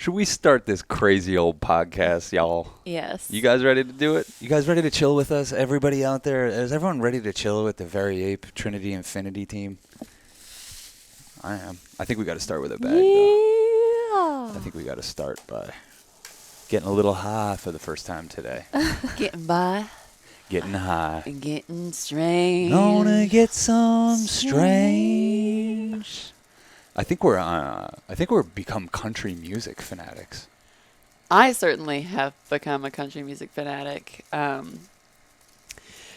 Should we start this crazy old podcast, y'all? Yes. You guys ready to do it? You guys ready to chill with us? Everybody out there, is everyone ready to chill with the Very Ape Trinity Infinity team? I am. I think we got to start with a bag, though. I think we got to start by getting a little high for the first time today. Getting by. Getting high. And getting strange. Gonna get some strange. I think we're become country music fanatics. I certainly have become a country music fanatic.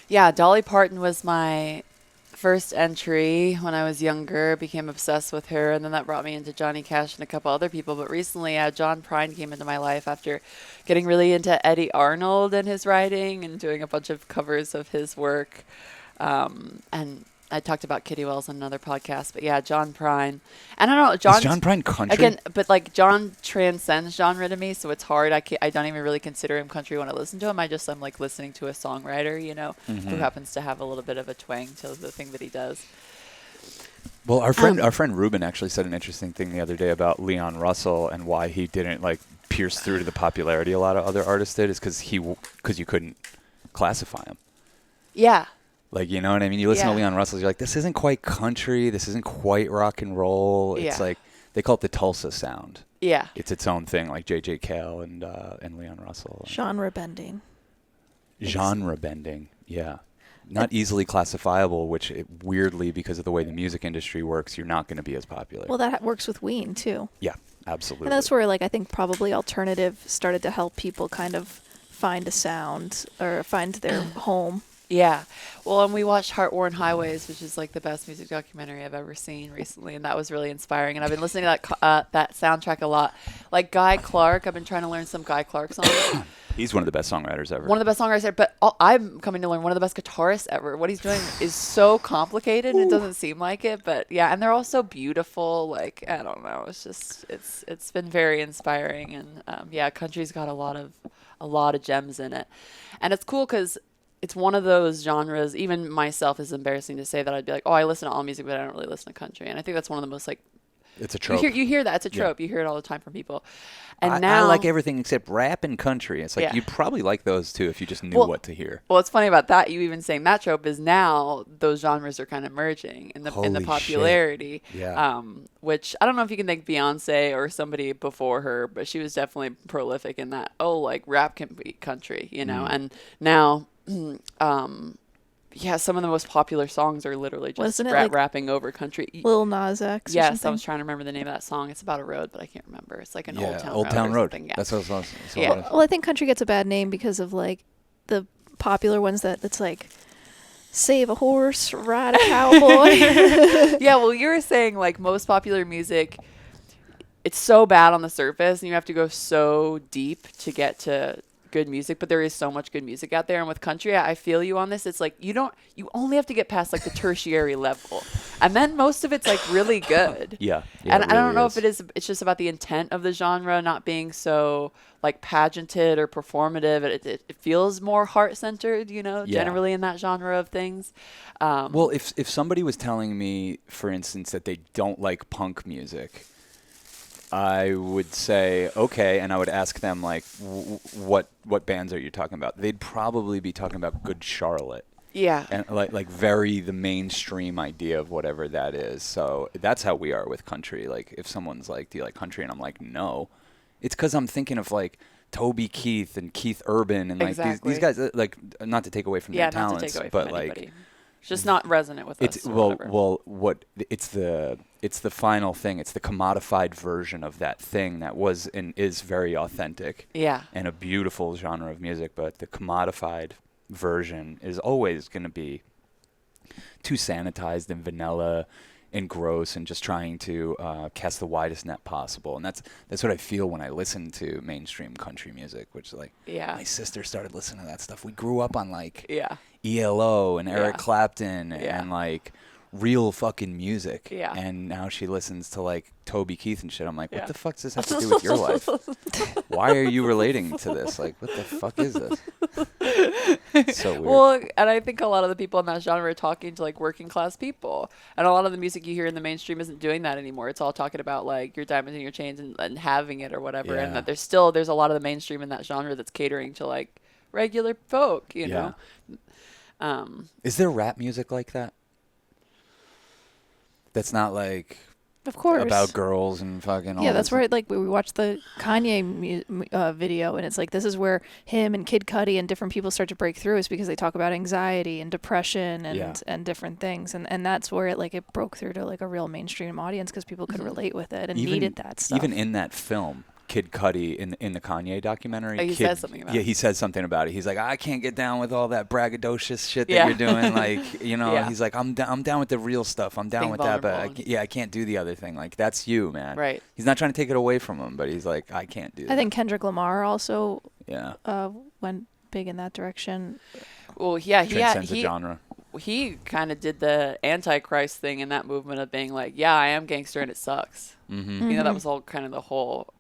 Yeah, Dolly Parton was my first entry when I was younger. Became obsessed with her, and then that brought me into Johnny Cash and a couple other people. But recently, John Prine came into my life after getting really into Eddie Arnold and his writing and doing a bunch of covers of his work. And I talked about Kitty Wells on another podcast, but yeah, John Prine. And I don't know, Is John Prine country? Again, but like John transcends genre to me, so it's hard. I don't even really consider him country when I listen to him. I'm like listening to a songwriter, who happens to have a little bit of a twang to the thing that he does. Well, our friend Ruben actually said an interesting thing the other day about Leon Russell and why he didn't like pierce through to the popularity a lot of other artists did, is because you couldn't classify him. Yeah. Like, you know what I mean? You listen to Leon Russell, you're like, this isn't quite country. This isn't quite rock and roll. It's like, they call it the Tulsa sound. Yeah. It's its own thing, like J.J. Cale and Leon Russell. Genre bending. Genre bending, yeah. Not easily classifiable, which weirdly, because of the way the music industry works, you're not going to be as popular. Well, that works with Wean, too. Yeah, absolutely. And that's where, like, I think probably alternative started to help people kind of find a sound or find their home. Yeah. Well, and we watched Heart-Worn Highways, which is like the best music documentary I've ever seen recently, and that was really inspiring. And I've been listening to that soundtrack a lot. Like Guy Clark, I've been trying to learn some Guy Clark songs. He's one of the best songwriters ever. One of the best songwriters ever, but I'm coming to learn one of the best guitarists ever. What he's doing is so complicated, and it doesn't seem like it, but yeah, and they're all so beautiful. Like, I don't know, it's just it's been very inspiring, and yeah, country's got a lot of gems in it, and it's cool because it's one of those genres. Even myself is embarrassing to say that I'd be like, oh, I listen to all music, but I don't really listen to country, and I think that's one of the most like. It's a trope. You hear that. It's a trope. Yeah. You hear it all the time from people. And I now like everything except rap and country. It's like you'd probably like those too if you just knew what to hear. Well, it's funny about that. You even saying that trope is now those genres are kind of merging in the popularity. Shit. Yeah. Which I don't know if you can thank Beyonce or somebody before her, but she was definitely prolific in that. Oh, like rap can be country, And now. Yeah, some of the most popular songs are literally just rapping over country. Lil Nas X. Yes, I was trying to remember the name of that song. It's about a road, but I can't remember. It's like an Old Town Road. Yeah. That's what I was. Well, I think country gets a bad name because of like the popular ones that it's like save a horse, ride a cowboy. Yeah, well, you were saying like most popular music, it's so bad on the surface, and you have to go so deep to get to good music, but there is so much good music out there. And with country, I feel you on this. It's like you only have to get past like the tertiary level, and then most of it's like really good. Yeah, and I don't know if it's just about the intent of the genre not being so like pageanted or performative. It feels more heart-centered, generally in that genre of things. Well, if somebody was telling me, for instance, that they don't like punk music, I would say, okay, and I would ask them, like, what bands are you talking about? They'd probably be talking about Good Charlotte. Yeah. And, like very the mainstream idea of whatever that is. So that's how we are with country. Like, if someone's like, do you like country? And I'm like, no. It's because I'm thinking of, like, Toby Keith and Keith Urban and, like, these guys, like, not to take away from their talents. Not to take away but, from like, anybody. It's just not resonant with us. It's the final thing. It's the commodified version of that thing that was and is very authentic. Yeah. And a beautiful genre of music, but the commodified version is always going to be too sanitized and vanilla and gross and just trying to cast the widest net possible. And that's what I feel when I listen to mainstream country music, which is like, my sister started listening to that stuff. We grew up on like ELO and Eric Clapton and like real fucking music. Yeah. And now she listens to like Toby Keith and shit. I'm like, Yeah. what the fuck does this have to do with your life? Why are you relating to this? Like, what the fuck is this? It's so weird. Well, and I think a lot of the people in that genre are talking to like working class people, and a lot of the music you hear in the mainstream isn't doing that anymore. It's all talking about like your diamonds and your chains and having it or whatever, and Yeah. that there's a lot of the mainstream in that genre that's catering to like regular folk, you know. Is there rap music like that? That's not like Of course. about girls and fucking all Yeah, this. that's where like we watched the Kanye video, and it's like this is where him and Kid Cudi and different people start to break through, is because they talk about anxiety and depression and different things, and that's where it broke through to like a real mainstream audience because people could relate with it and needed that stuff. Even in that film, Kid Cudi in the Kanye documentary, He says something about it. Yeah, he says something about it. He's like, I can't get down with all that braggadocious shit that Yeah. you're doing. Like, you know, Yeah. he's like, I'm down with the real stuff. I'm down Being with that, but vulnerable. I can't do the other thing. Like, that's you, man. Right. He's not trying to take it away from him, but he's like, I can't do that. I think Kendrick Lamar also Yeah. went big in that direction. Well, yeah, Transcends the genre. he kind of did the Antichrist thing in that movement of being like, yeah, I am gangster and it sucks. Mm-hmm. You know, that was all kind of the whole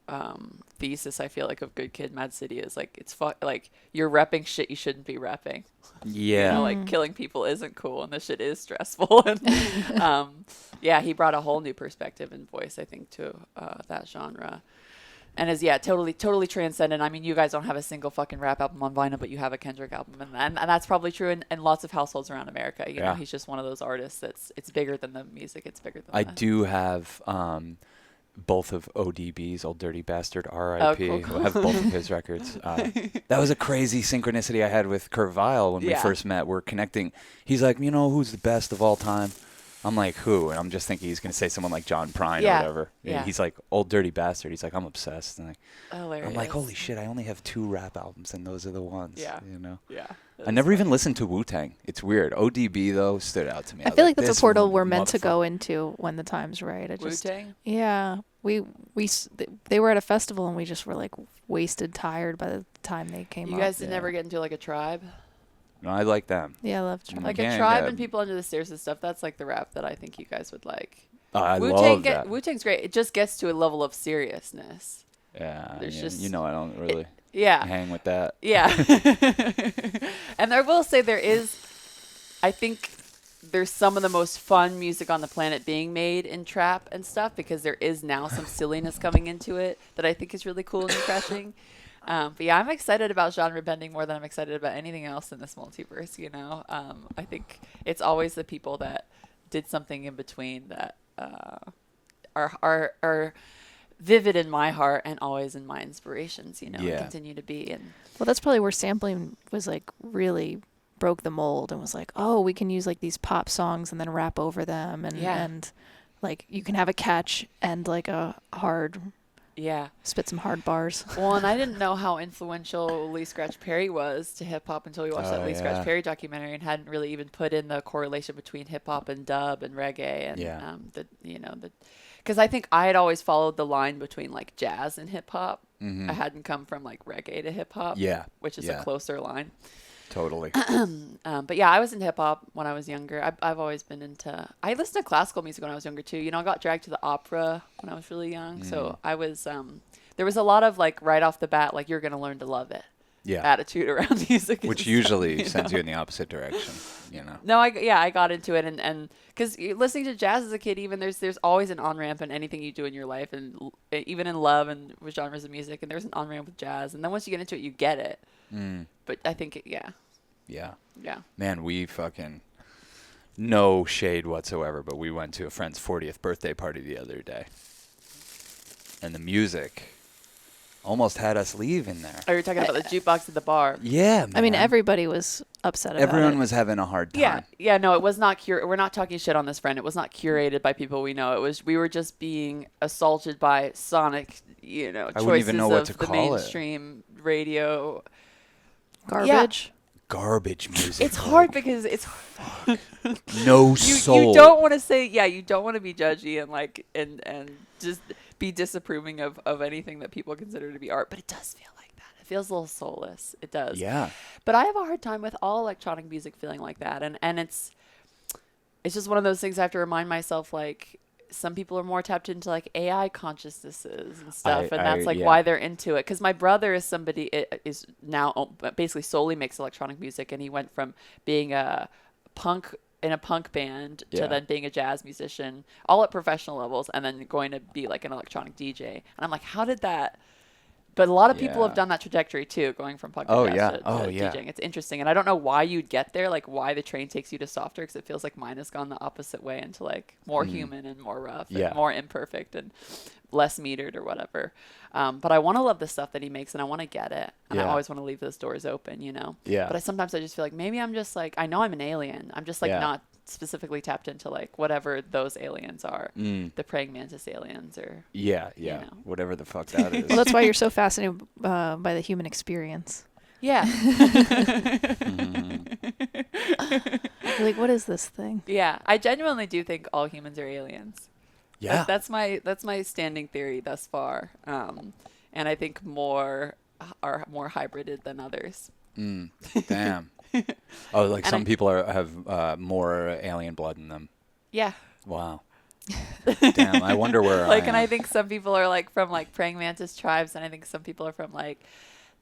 thesis, I feel like, of Good Kid, Mad City is like, like you're repping shit you shouldn't be repping. Yeah. You know, like killing people isn't cool and this shit is stressful. And yeah, he brought a whole new perspective and voice, I think, to that genre. And is totally transcendent. I mean, you guys don't have a single fucking rap album on vinyl, but you have a Kendrick album, and that's probably true in lots of households around America. You know, he's just one of those artists it's bigger than the music. It's bigger than. I do have both of ODB's, Old Dirty Bastard, R.I.P. Oh, cool. I have both of his records. That was a crazy synchronicity I had with Kurt Vile when we first met. We're connecting. He's like, you know, who's the best of all time? I'm like, who? And I'm just thinking he's going to say someone like John Prine or whatever. Yeah. He's like, Old Dirty Bastard. He's like, I'm obsessed. And Hilarious. I'm like, holy shit, I only have 2 rap albums, and those are the ones. Yeah. You know? Yeah. I never even listened to Wu-Tang. It's weird. ODB, though, stood out to me. I feel like that's a this portal we're meant to motherfucker. go into when the time's right. Wu-Tang? Yeah, they were at a festival and we just were like wasted, tired by the time they came. You up. guys did never get into like a tribe? No, I like them. Yeah, I love Tribe. Like Yeah, a tribe yeah. and People Under the Stairs and stuff. That's like the rap that I think you guys would like. I love that. Wu-Tang's great. It just gets to a level of seriousness. Yeah, There's just- you know I don't really Yeah. hang with that. Yeah. And I will say I think there's some of the most fun music on the planet being made in trap and stuff, because there is now some silliness coming into it that I think is really cool and refreshing. But yeah, I'm excited about genre bending more than I'm excited about anything else in this multiverse, you know? I think it's always the people that did something in between that are vivid in my heart and always in my inspirations, you know, and continue to be. And Well, that's probably where sampling was like really broke the mold and was like, oh, we can use like these pop songs and then rap over them, and like you can have a catch and like a hard spit some hard bars. Well, and I didn't know how influential Lee Scratch Perry was to hip hop until we watched that Lee Scratch Perry documentary, and hadn't really even put in the correlation between hip hop and dub and reggae and because I think I had always followed the line between like jazz and hip hop. Mm-hmm. I hadn't come from like reggae to hip hop, which is a closer line. Totally. But yeah, I was in hip hop when I was younger. I've always been into. I listened to classical music when I was younger too. You know, I got dragged to the opera when I was really young. So I was. There was a lot of like right off the bat, like you're gonna learn to love it. Attitude around music, Which usually sends you in the opposite direction. You know. No, I got into it, and because listening to jazz as a kid, even there's always an on ramp in anything you do in your life, and even in love and with genres of music, and there's an on ramp with jazz, and then once you get into it, you get it. But I think Yeah. Man, we fucking no shade whatsoever, but we went to a friend's 40th birthday party the other day, and the music almost had us leave in there. Oh, you're talking about the jukebox at the bar. Yeah, man. I mean, everybody was upset about Everyone it. was having a hard time. Yeah. No, it was not We're not talking shit on this friend. It was not curated by people we know. We were just being assaulted by sonic, I wouldn't choices even know what of to the call it. mainstream radio. Garbage. Garbage music. It's hard because it's no soul. You don't want to say you don't want to be judgy and like and just be disapproving of anything that people consider to be art, but it does feel like that. It feels a little soulless. It does. Yeah. But I have a hard time with all electronic music feeling like that, and it's it's just one of those things I have to remind myself, like, some people are more tapped into like AI consciousnesses and stuff, and that's like why they're into it. Because my brother is somebody is now basically solely makes electronic music, and he went from being a punk band to then being a jazz musician, all at professional levels, and then going to be like an electronic DJ. And I'm like, how did that? But a lot of people have done that trajectory too, going from punk to jazz to DJing. It's interesting, and I don't know why you'd get there, like why the train takes you to softer, because it feels like mine has gone the opposite way into like more human and more rough and more imperfect and less metered or whatever. But I want to love the stuff that he makes, and I want to get it, and I always want to leave those doors open, you know. Yeah. But sometimes I just feel like maybe I'm just like, I know I'm an alien. I'm just like not specifically tapped into like whatever those aliens are, the praying mantis aliens or you know. Whatever the fuck that is. Well, that's why you're so fascinated by the human experience. Yeah. Like, what is this thing? Yeah, I genuinely do think all humans are aliens. Yeah, that's my standing theory thus far, and I think more are more hybrided than others. Damn. Oh, like some people have more alien blood in them. Yeah. Wow. Damn, I wonder where like, and I think some people are like from like praying mantis tribes, and I think some people are from like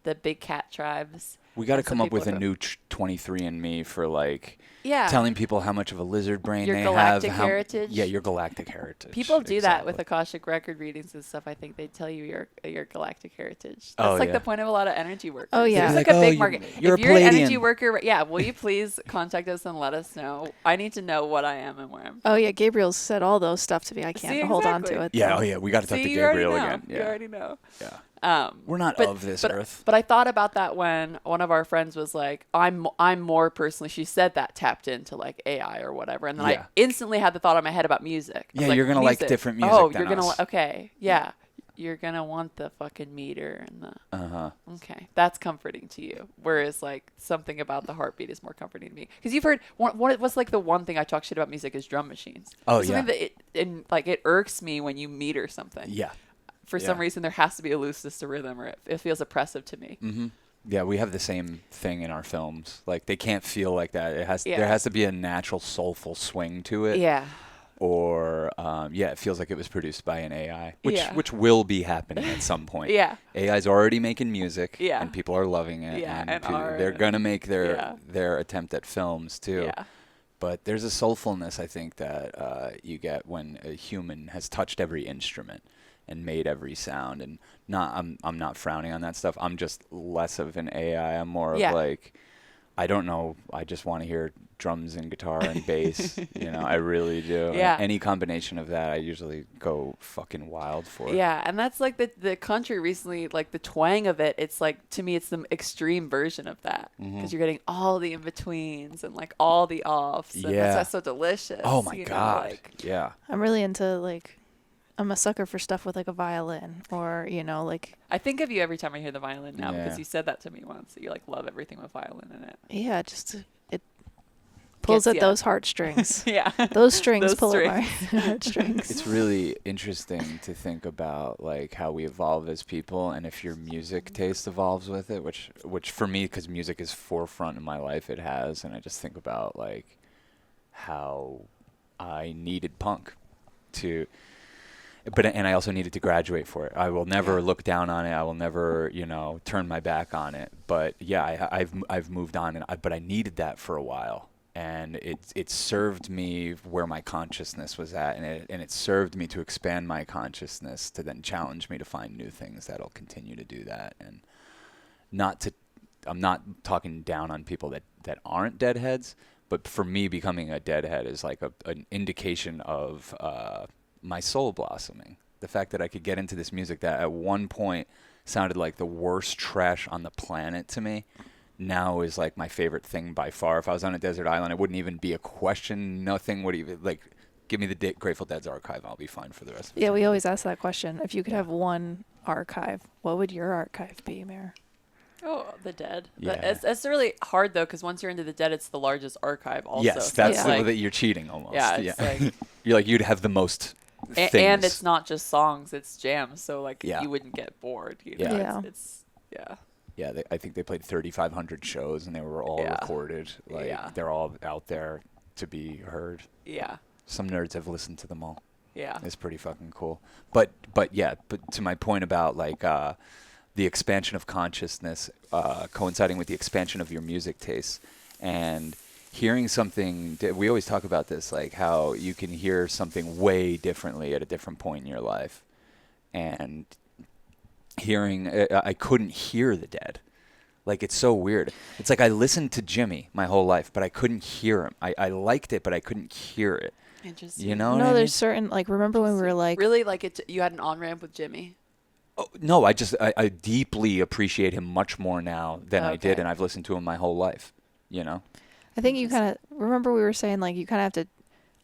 the big cat tribes. We got to come up with a new 23andMe for like telling people how much of a lizard brain they have. Your Galactic Heritage. Yeah, your Galactic Heritage. People do that with Akashic record readings and stuff. I think they tell you your Galactic Heritage. That's like the point of a lot of energy workers. Oh yeah, it's like a big market. You're if you're an energy worker, will you please contact us and let us know? I need to know what I am and where I'm from. Oh yeah, Gabriel said all those stuff to me. I can't hold on to it. Yeah, we got to talk to Gabriel again. You already know. Yeah. We're not of this earth. But I thought about that when one of our friends was like, I'm more personally, she said that tapped into like AI or whatever. And then I instantly had the thought in my head about music. Yeah, like, you're going to like different music than you're us. Okay, yeah. You're going to want the fucking meter and the... Okay, that's comforting to you. Whereas like something about the heartbeat is more comforting to me. Because you've heard, what's like the one thing I talk shit about music is drum machines. Oh, something that it irks me when you meter something. Yeah. For some reason, there has to be a looseness to rhythm, or it feels oppressive to me. Mm-hmm. Yeah, we have the same thing in our films. Like, they can't feel like that. There has to be a natural, soulful swing to it. Yeah. Or, it feels like it was produced by an AI, which will be happening at some point. Yeah. AI's already making music, and people are loving it. Yeah, and they're going to make their attempt at films, too. Yeah. But there's a soulfulness, I think, that you get when a human has touched every instrument and made every sound. And I'm not frowning on that stuff. I'm just less of an AI. I'm more of like, I don't know. I just want to hear drums and guitar and bass. I really do. Yeah. Any combination of that, I usually go fucking wild for. Yeah, and that's like the country recently, like the twang of it. It's like, to me, it's the extreme version of that, because you're getting all the in betweens and like all the offs. And that's so delicious. Oh my god. Yeah. I'm really into like. I'm a sucker for stuff with like a violin or, like... I think of you every time I hear the violin now because you said that to me once. That you like love everything with violin in it. Yeah, it pulls at those heartstrings. Yeah. Those strings pull at my heartstrings. It's really interesting to think about like how we evolve as people and if your music taste evolves with it, which for me, because music is forefront in my life, it has. And I just think about like how I needed punk to... and I also needed to graduate for it. I will never look down on it. I will never, turn my back on it. But yeah, I've moved on, but I needed that for a while, and it served me where my consciousness was at, and it served me to expand my consciousness to then challenge me to find new things that'll continue to do that. And I'm not talking down on people that aren't deadheads, but for me, becoming a deadhead is like an indication of my soul blossoming. The fact that I could get into this music that at one point sounded like the worst trash on the planet to me now is like my favorite thing by far. If I was on a desert island, it wouldn't even be a question. Nothing would even like give me the Grateful Dead's archive. I'll be fine for the rest of the time. We always ask that question. If you could have one archive, what would your archive be, Mayor? Oh, the Dead. Yeah. It's really hard though, because once you're into the Dead, it's the largest archive. Also, yes, that's that you're cheating almost. Yeah, it's like you're like you'd have the most. And it's not just songs; it's jams. So like you wouldn't get bored. It's I think they played 3,500 shows, and they were all recorded. Like they're all out there. to be heard. Yeah. Some nerds have listened to them all. Yeah. It's pretty fucking cool. But to my point about like the expansion of consciousness coinciding with the expansion of your music tastes and hearing something, we always talk about this, like how you can hear something way differently at a different point in your life. And hearing, I couldn't hear the Dead. Like, it's so weird. It's like I listened to Jimmy my whole life, but I couldn't hear him. I liked it, but I couldn't hear it. Interesting. You know? No, there's certain, like, remember when we were like, really, like, you had an on-ramp with Jimmy? Oh, no, I deeply appreciate him much more now than I did, and I've listened to him my whole life, you know? I think you kind of, remember we were saying, like, you kind of have to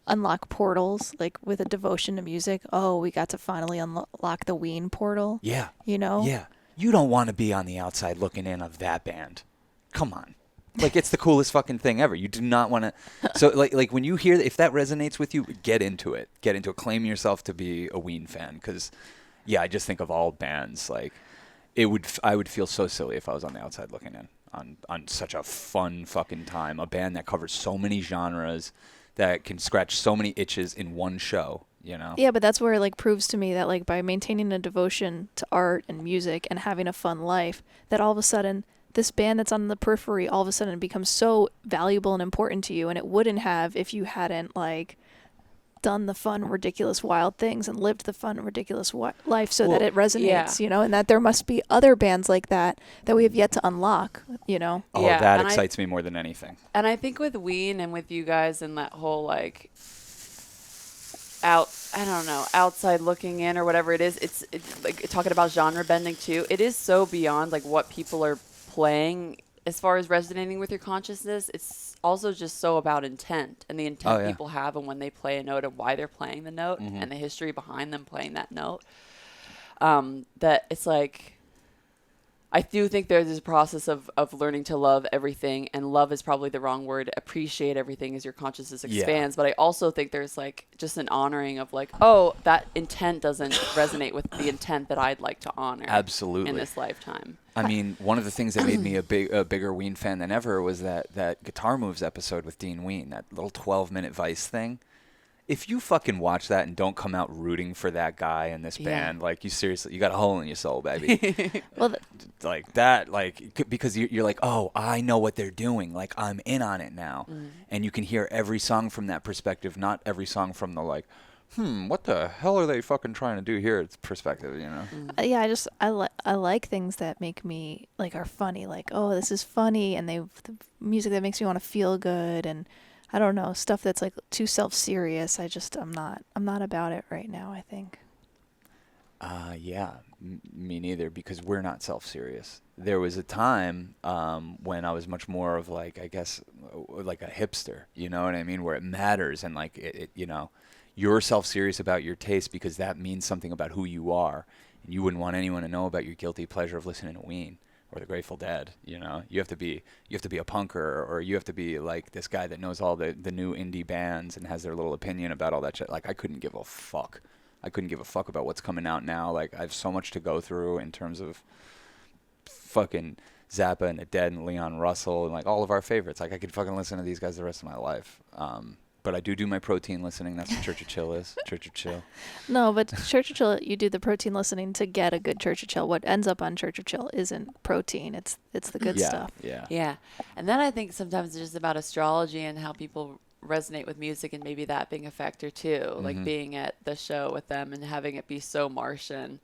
unlock portals, like, with a devotion to music. Oh, we got to finally unlock the Wean portal. Yeah. You know? Yeah. You don't want to be on the outside looking in of that band. Come on. Like, it's the coolest fucking thing ever. You do not want to. So, like when you hear, if that resonates with you, get into it. Get into it. Claim yourself to be a Wean fan. Because, yeah, I just think of all bands. Like, I would feel so silly if I was on the outside looking in on such a fun fucking time. A band that covers so many genres, that can scratch so many itches in one show. You know? Yeah, but that's where it like proves to me that like by maintaining a devotion to art and music and having a fun life, that all of a sudden this band that's on the periphery all of a sudden becomes so valuable and important to you, and it wouldn't have if you hadn't like done the fun, ridiculous, wild things and lived the fun, ridiculous life so that it resonates, you know, and that there must be other bands like that we have yet to unlock, you know. Oh, yeah, that excites me more than anything. And I think with Wean and with you guys and that whole like outside looking in or whatever it is, it's like talking about genre bending too. It is so beyond like what people are playing as far as resonating with your consciousness. It's also just so about intent and the intent people have and when they play a note and why they're playing the note and the history behind them playing that note. That it's like, I do think there's this process of learning to love everything, and love is probably the wrong word. Appreciate everything as your consciousness expands. But I also think there's like just an honoring of like, oh, that intent doesn't resonate with the intent that I'd like to honor. Absolutely. In this lifetime. I mean, one of the things that made me a bigger Wean fan than ever was that Guitar Moves episode with Dean Wean, that little 12-minute Vice thing. If you fucking watch that and don't come out rooting for that guy in this band, like, you seriously, you got a hole in your soul, baby. Well, like that, like, because you're like, oh, I know what they're doing. Like, I'm in on it now. And you can hear every song from that perspective, not every song from the, like, what the hell are they fucking trying to do here? It's perspective, you know? Yeah, I like things that make me, like, are funny. Like, oh, this is funny, and the music that makes me want to feel good, and I don't know, stuff that's like too self-serious. I'm not about it right now, I think. Yeah, me neither, because we're not self-serious. There was a time when I was much more of like, I guess, like a hipster, you know what I mean? Where it matters, and like, it you know, you're self-serious about your taste because that means something about who you are. And you wouldn't want anyone to know about your guilty pleasure of listening to Wean or the Grateful Dead, you know. You have to be a punker, or you have to be like this guy that knows all the new indie bands and has their little opinion about all that shit. Like, I couldn't give a fuck. I couldn't give a fuck about what's coming out now. Like, I have so much to go through in terms of fucking Zappa and the Dead and Leon Russell and like all of our favorites. Like, I could fucking listen to these guys the rest of my life. But I do my protein listening. That's what Church of Chill is. Church of Chill. No, but Church of Chill, you do the protein listening to get a good Church of Chill. What ends up on Church of Chill isn't protein. It's the good stuff. Yeah. And then I think sometimes it's just about astrology and how people resonate with music, and maybe that being a factor too. Like being at the show with them and having it be so Martian.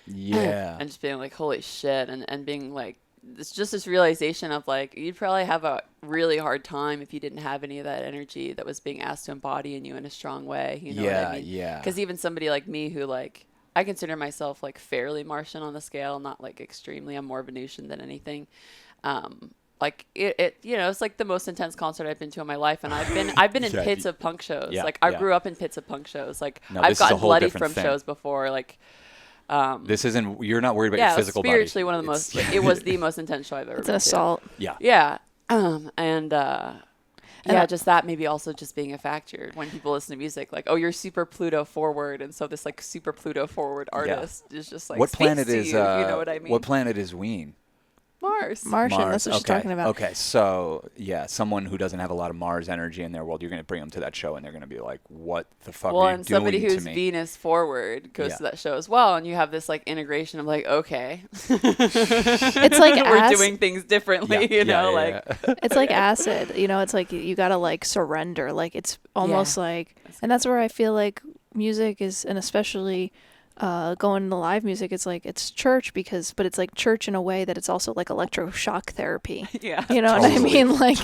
Yeah. And just being like, holy shit. And being like, it's just this realization of like, you'd probably have a really hard time if you didn't have any of that energy that was being asked to embody in you in a strong way. You know what I mean? Yeah. Because even somebody like me who like, I consider myself like fairly Martian on the scale, not like extremely. I'm more Venusian than anything. Like it, you know, it's like the most intense concert I've been to in my life, and I've been in pits of punk shows. Like I grew up in pits of punk shows. Like I've gotten bloody from shows before. Like. This isn't. You're not worried about your physical body. Spiritually, one of the most. It was the most intense show I've ever. It's been an assault. To. Yeah. Just that maybe also just being a factor when people listen to music, like, oh, you're super Pluto forward, and so this like super Pluto forward artist is just like, what planet is? you know what I mean? What planet is Wean? Martian, that's what she's talking about. Okay, so yeah, someone who doesn't have a lot of Mars energy in their world, you're going to bring them to that show and they're going to be like, what the fuck are you and doing somebody to who's me? Venus forward goes to that show as well, and you have this like integration of like, okay, it's like we're doing things differently, you know, like it's like acid, you know, it's like you gotta like surrender, like it's almost like, and that's where I feel like music is, and especially going into live music, it's like it's church but it's like church in a way that it's also like electroshock therapy. Yeah, you know what I mean? Like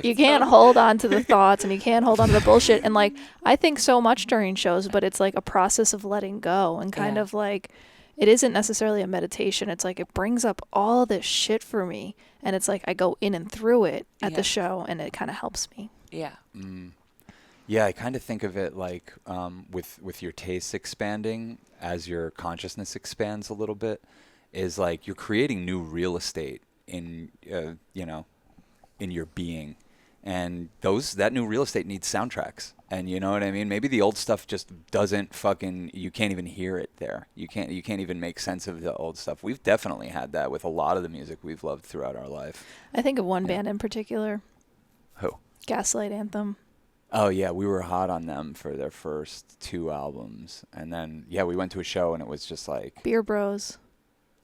you can't hold on to the thoughts and you can't hold on to the bullshit. And like I think so much during shows, but it's like a process of letting go and kind of like it isn't necessarily a meditation. It's like it brings up all this shit for me, and it's like I go in and through it at the show, and it kind of helps me. Yeah. Yeah, I kind of think of it like with your tastes expanding as your consciousness expands a little bit, is like you're creating new real estate in in your being, and that new real estate needs soundtracks. And you know what I mean? Maybe the old stuff just doesn't you can't even hear it there. You can't even make sense of the old stuff. We've definitely had that with a lot of the music we've loved throughout our life. I think of one band in particular. Who? Gaslight Anthem. Oh, yeah, we were hot on them for their first 2 albums. And then, we went to a show and it was just like... Beer Bros.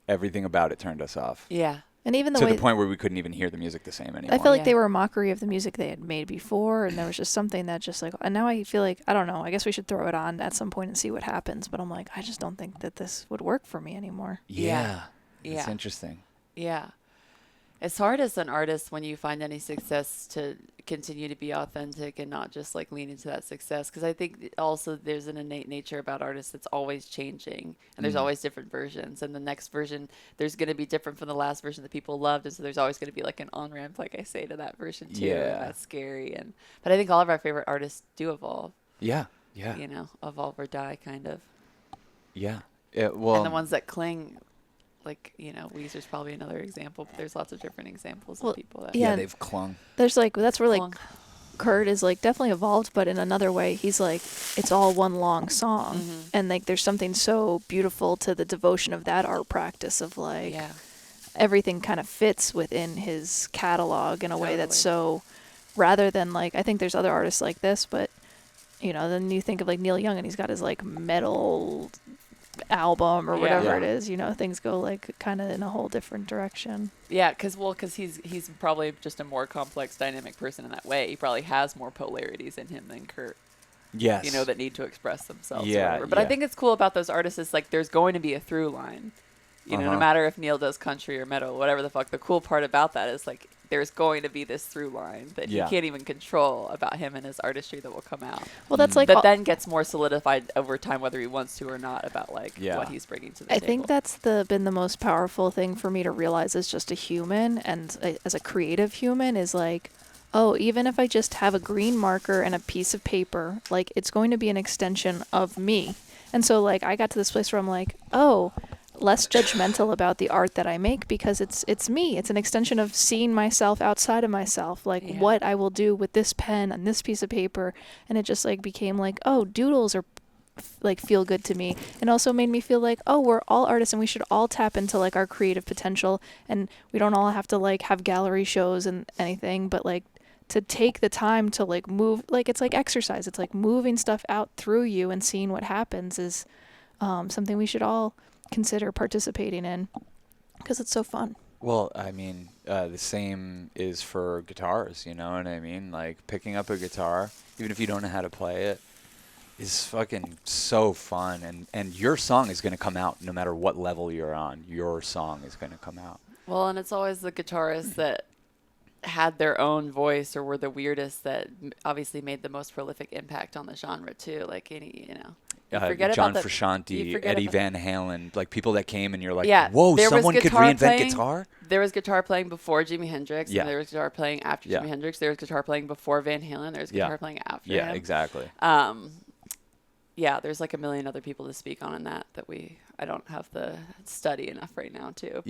Everything about it turned us off. Yeah. And even to the point where we couldn't even hear the music the same anymore. I felt like they were a mockery of the music they had made before, and there was just something that just like... And now I feel like, I don't know, I guess we should throw it on at some point and see what happens. But I'm like, I just don't think that this would work for me anymore. Yeah. It's interesting. Yeah. It's hard as an artist when you find any success to continue to be authentic and not just like lean into that success. Because I think also there's an innate nature about artists that's always changing, and there's always different versions. And the next version, there's going to be different from the last version that people loved. And so there's always going to be like an on-ramp, like I say, to that version too. Yeah. And that's scary. But I think all of our favorite artists do evolve. Yeah. Yeah. You know, evolve or die kind of. Yeah. Well, and the ones that cling... Like, you know, Weezer's probably another example, but there's lots of different examples of people that... Yeah, they've clung. There's like, that's where like Kurt is like definitely evolved, but in another way, he's like, it's all one long song. Mm-hmm. And like, there's something so beautiful to the devotion of that art practice of like, everything kind of fits within his catalog in a way that's so, rather than like, I think there's other artists like this, but, you know, then you think of like Neil Young and he's got his like metal album or whatever it is, you know, things go like kind of in a whole different direction. Yeah, because he's probably just a more complex, dynamic person in that way. He probably has more polarities in him than Kurt. Yes. You know, that need to express themselves. Yeah. Or whatever. But I think it's cool about those artists is like there's going to be a through line. You know, no matter if Neil does country or metal, whatever the fuck. The cool part about that is like there's going to be this through line that he can't even control about him and his artistry that will come out. Well, that's like... But then gets more solidified over time, whether he wants to or not, about like what he's bringing to the table. I think that's been the most powerful thing for me to realize as just a human and as a creative human is like, oh, even if I just have a green marker and a piece of paper, like it's going to be an extension of me. And so like I got to this place where I'm like, oh... less judgmental about the art that I make because it's me. It's an extension of seeing myself outside of myself, like what I will do with this pen and this piece of paper. And it just like became like, oh, doodles are like feel good to me, and also made me feel like, oh, we're all artists and we should all tap into like our creative potential, and we don't all have to like have gallery shows and anything, but like to take the time to like move, like it's like exercise. It's like moving stuff out through you and seeing what happens is something we should all consider participating in because it's so fun. Well, I mean, the same is for guitars, you know what I mean? Like picking up a guitar, even if you don't know how to play it, is fucking so fun. And your song is going to come out no matter what level you're on. Your song is going to come out. Well, and it's always the guitarists that had their own voice or were the weirdest that obviously made the most prolific impact on the genre too. Like any, you know. John Frusciante, Eddie Van Halen, like people that came and you're like, whoa, someone could reinvent guitar? There was guitar playing before Jimi Hendrix, and there was guitar playing after Jimi Hendrix. There was guitar playing before Van Halen. There was guitar playing after him. Yeah, exactly. There's like a million other people to speak on in that I don't have the study enough right now too.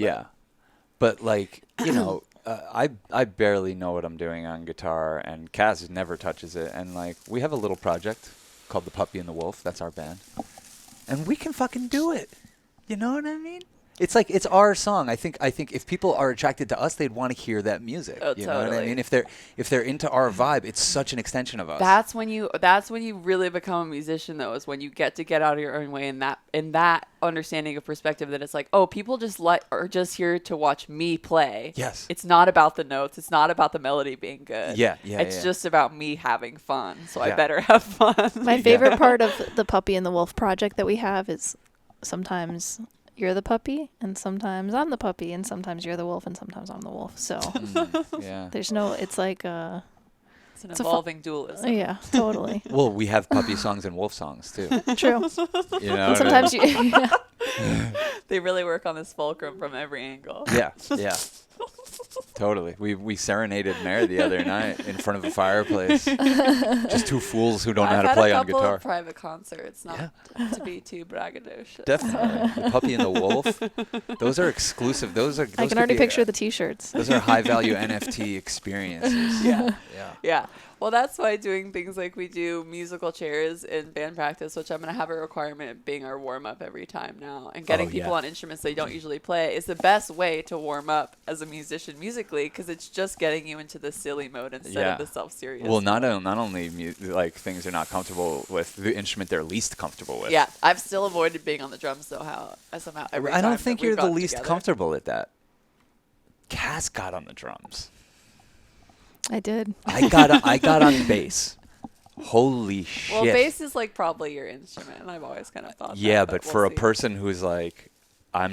But like, you know, I barely know what I'm doing on guitar, and Kaz never touches it. And like, we have a little project called The Puppy and the Wolf. That's our band. And we can fucking do it. You know what I mean? It's like it's our song. I think if people are attracted to us, they'd want to hear that music. Oh, you know what I mean? If they're into our vibe, it's such an extension of us. That's when you really become a musician, though, is when you get out of your own way in that understanding of perspective that it's like, oh, people just are just here to watch me play. Yes. It's not about the notes. It's not about the melody being good. Yeah. It's just about me having fun. So I Yeah. better have fun. My favorite part of the Puppy and the Wolf project that we have is sometimes you're the puppy and sometimes I'm the puppy and sometimes you're the wolf and sometimes I'm the wolf. So Yeah. there's no, it's like It's an evolving dualism. yeah, totally. Well, we have puppy songs and wolf songs too. True. You know. And sometimes you, yeah. They really work on this fulcrum from every angle. Yeah. Totally. We serenaded Mare the other night in front of a fireplace. Just two fools who don't know how to play on I've had a couple guitar. of private concerts, not to be too braggadocious. Definitely. The Puppy and the Wolf. Those are exclusive. Those I can already picture the T-shirts. Those are high value NFT experiences. Yeah. Yeah. Yeah. Well, that's why doing things like we do musical chairs in band practice, which I'm going to have a requirement being our warm-up every time now, and getting people on instruments they don't usually play is the best way to warm up as a musician musically, because it's just getting you into the silly mode instead of the self-serious. Well, not only like things they're not comfortable with, the instrument they're least comfortable with. Yeah. I've still avoided being on the drums somehow every I time don't think that you're we've the gotten least together. comfortable at that. Cass got on the drums. I did. I got on bass. Holy shit. Well, bass is like probably your instrument, and I've always kind of thought Yeah, that, but we'll for a see. person who's like, I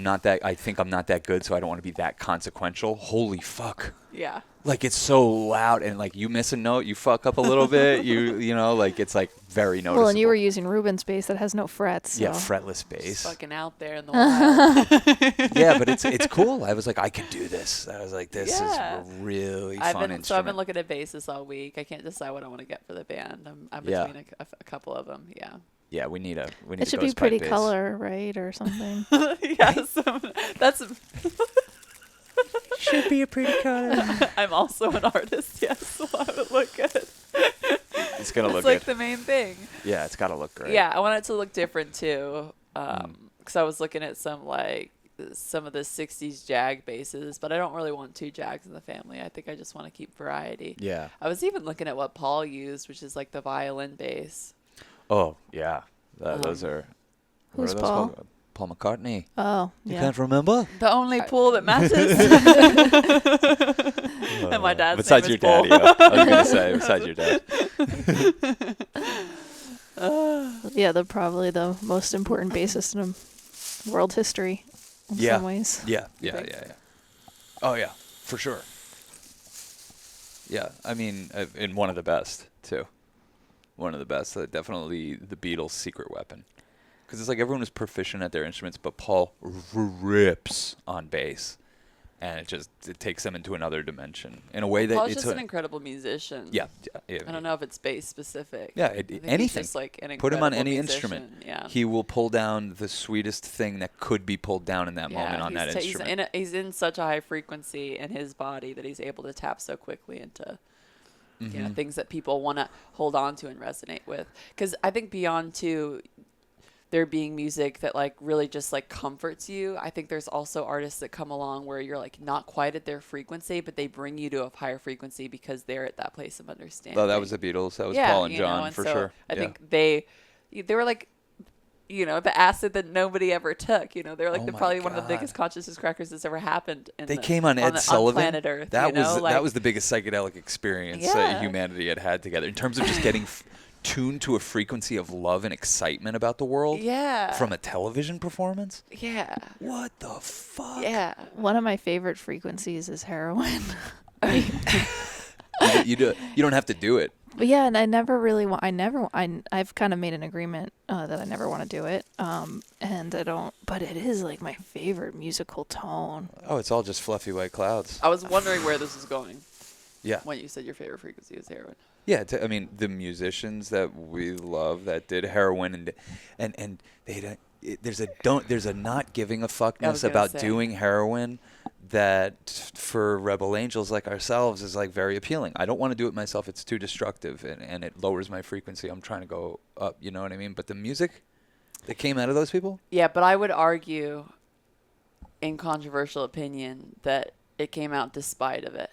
think I'm not that good, so I don't want to be that consequential. Holy fuck. Yeah. Like, it's so loud, and like you miss a note, you fuck up a little bit, you know, like it's like very noticeable. Well, and you were using Rubin's bass that has no frets. So. Yeah, fretless It's bass. fucking out there in the wild. Yeah, but it's cool. I was like, I could do this. I was like, this is a really fun instrument. So I've been looking at basses all week. I can't decide what I want to get for the band. I'm between a couple of them. Yeah. Yeah, we need It should be ghost pipe pretty bass. color, right, or something. Yes. That's. Should be a pretty color. I'm also an artist. Yes, so I would look good. It's gonna look It's like good. the main thing. Yeah, it's gotta look great. Yeah, I want it to look different too. Because I was looking at some of the 60s Jag basses, but I don't really want two Jags in the family. I think I just want to keep variety. Yeah. I was even looking at what Paul used, which is like the violin bass. Oh yeah, those are. what Who's are those Paul? called? Paul McCartney. Oh, You yeah. can't remember? The only pool that matches. And my dad's Besides name your is dad, Paul. yeah. I was gonna say besides your dad. Yeah, probably the most important bassist in world history in some ways. Yeah. think? Oh yeah, for sure. Yeah, I mean, and one of the best too. One of the best. Definitely the Beatles' secret weapon. Because it's like everyone is proficient at their instruments, but Paul rips on bass, and it takes them into another dimension in a way that Paul's it's just an incredible musician. yeah. I don't know if it's bass specific. Yeah, I think he's anything. just like an Put him on incredible any musician. instrument. Yeah. He will pull down the sweetest thing that could be pulled down in that moment on that instrument. He's in such a high frequency in his body that he's able to tap so quickly into things that people want to hold on to and resonate with. Because I think beyond there being music that like really just like comforts you, I think there's also artists that come along where you're like not quite at their frequency, but they bring you to a higher frequency because they're at that place of understanding. Oh, that was the Beatles. That was Paul and John for so sure. I think they were like, the acid that nobody ever took. They were like Oh my probably one of the God. biggest consciousness crackers that's ever happened. They came on Ed Sullivan. On planet Earth. That was the biggest psychedelic experience that humanity had together in terms of just getting tuned to a frequency of love and excitement about the world. Yeah. From a television performance. Yeah. What the fuck? Yeah. One of my favorite frequencies is heroin. You don't have to do it. But yeah, and I never really want. I've kind of made an agreement that I never want to do it. And I don't. But it is like my favorite musical tone. Oh, it's all just fluffy white clouds. I was wondering where this was going Yeah. when you said your favorite frequency was heroin. Yeah, I mean the musicians that we love that did heroin and they there's a not giving a fuckness about doing heroin that for rebel angels like ourselves is like very appealing. I don't want to do it myself. It's too destructive and it lowers my frequency. I'm trying to go up, you know what I mean? But the music that came out of those people? Yeah, but I would argue incontrovertial opinion that it came out despite of it.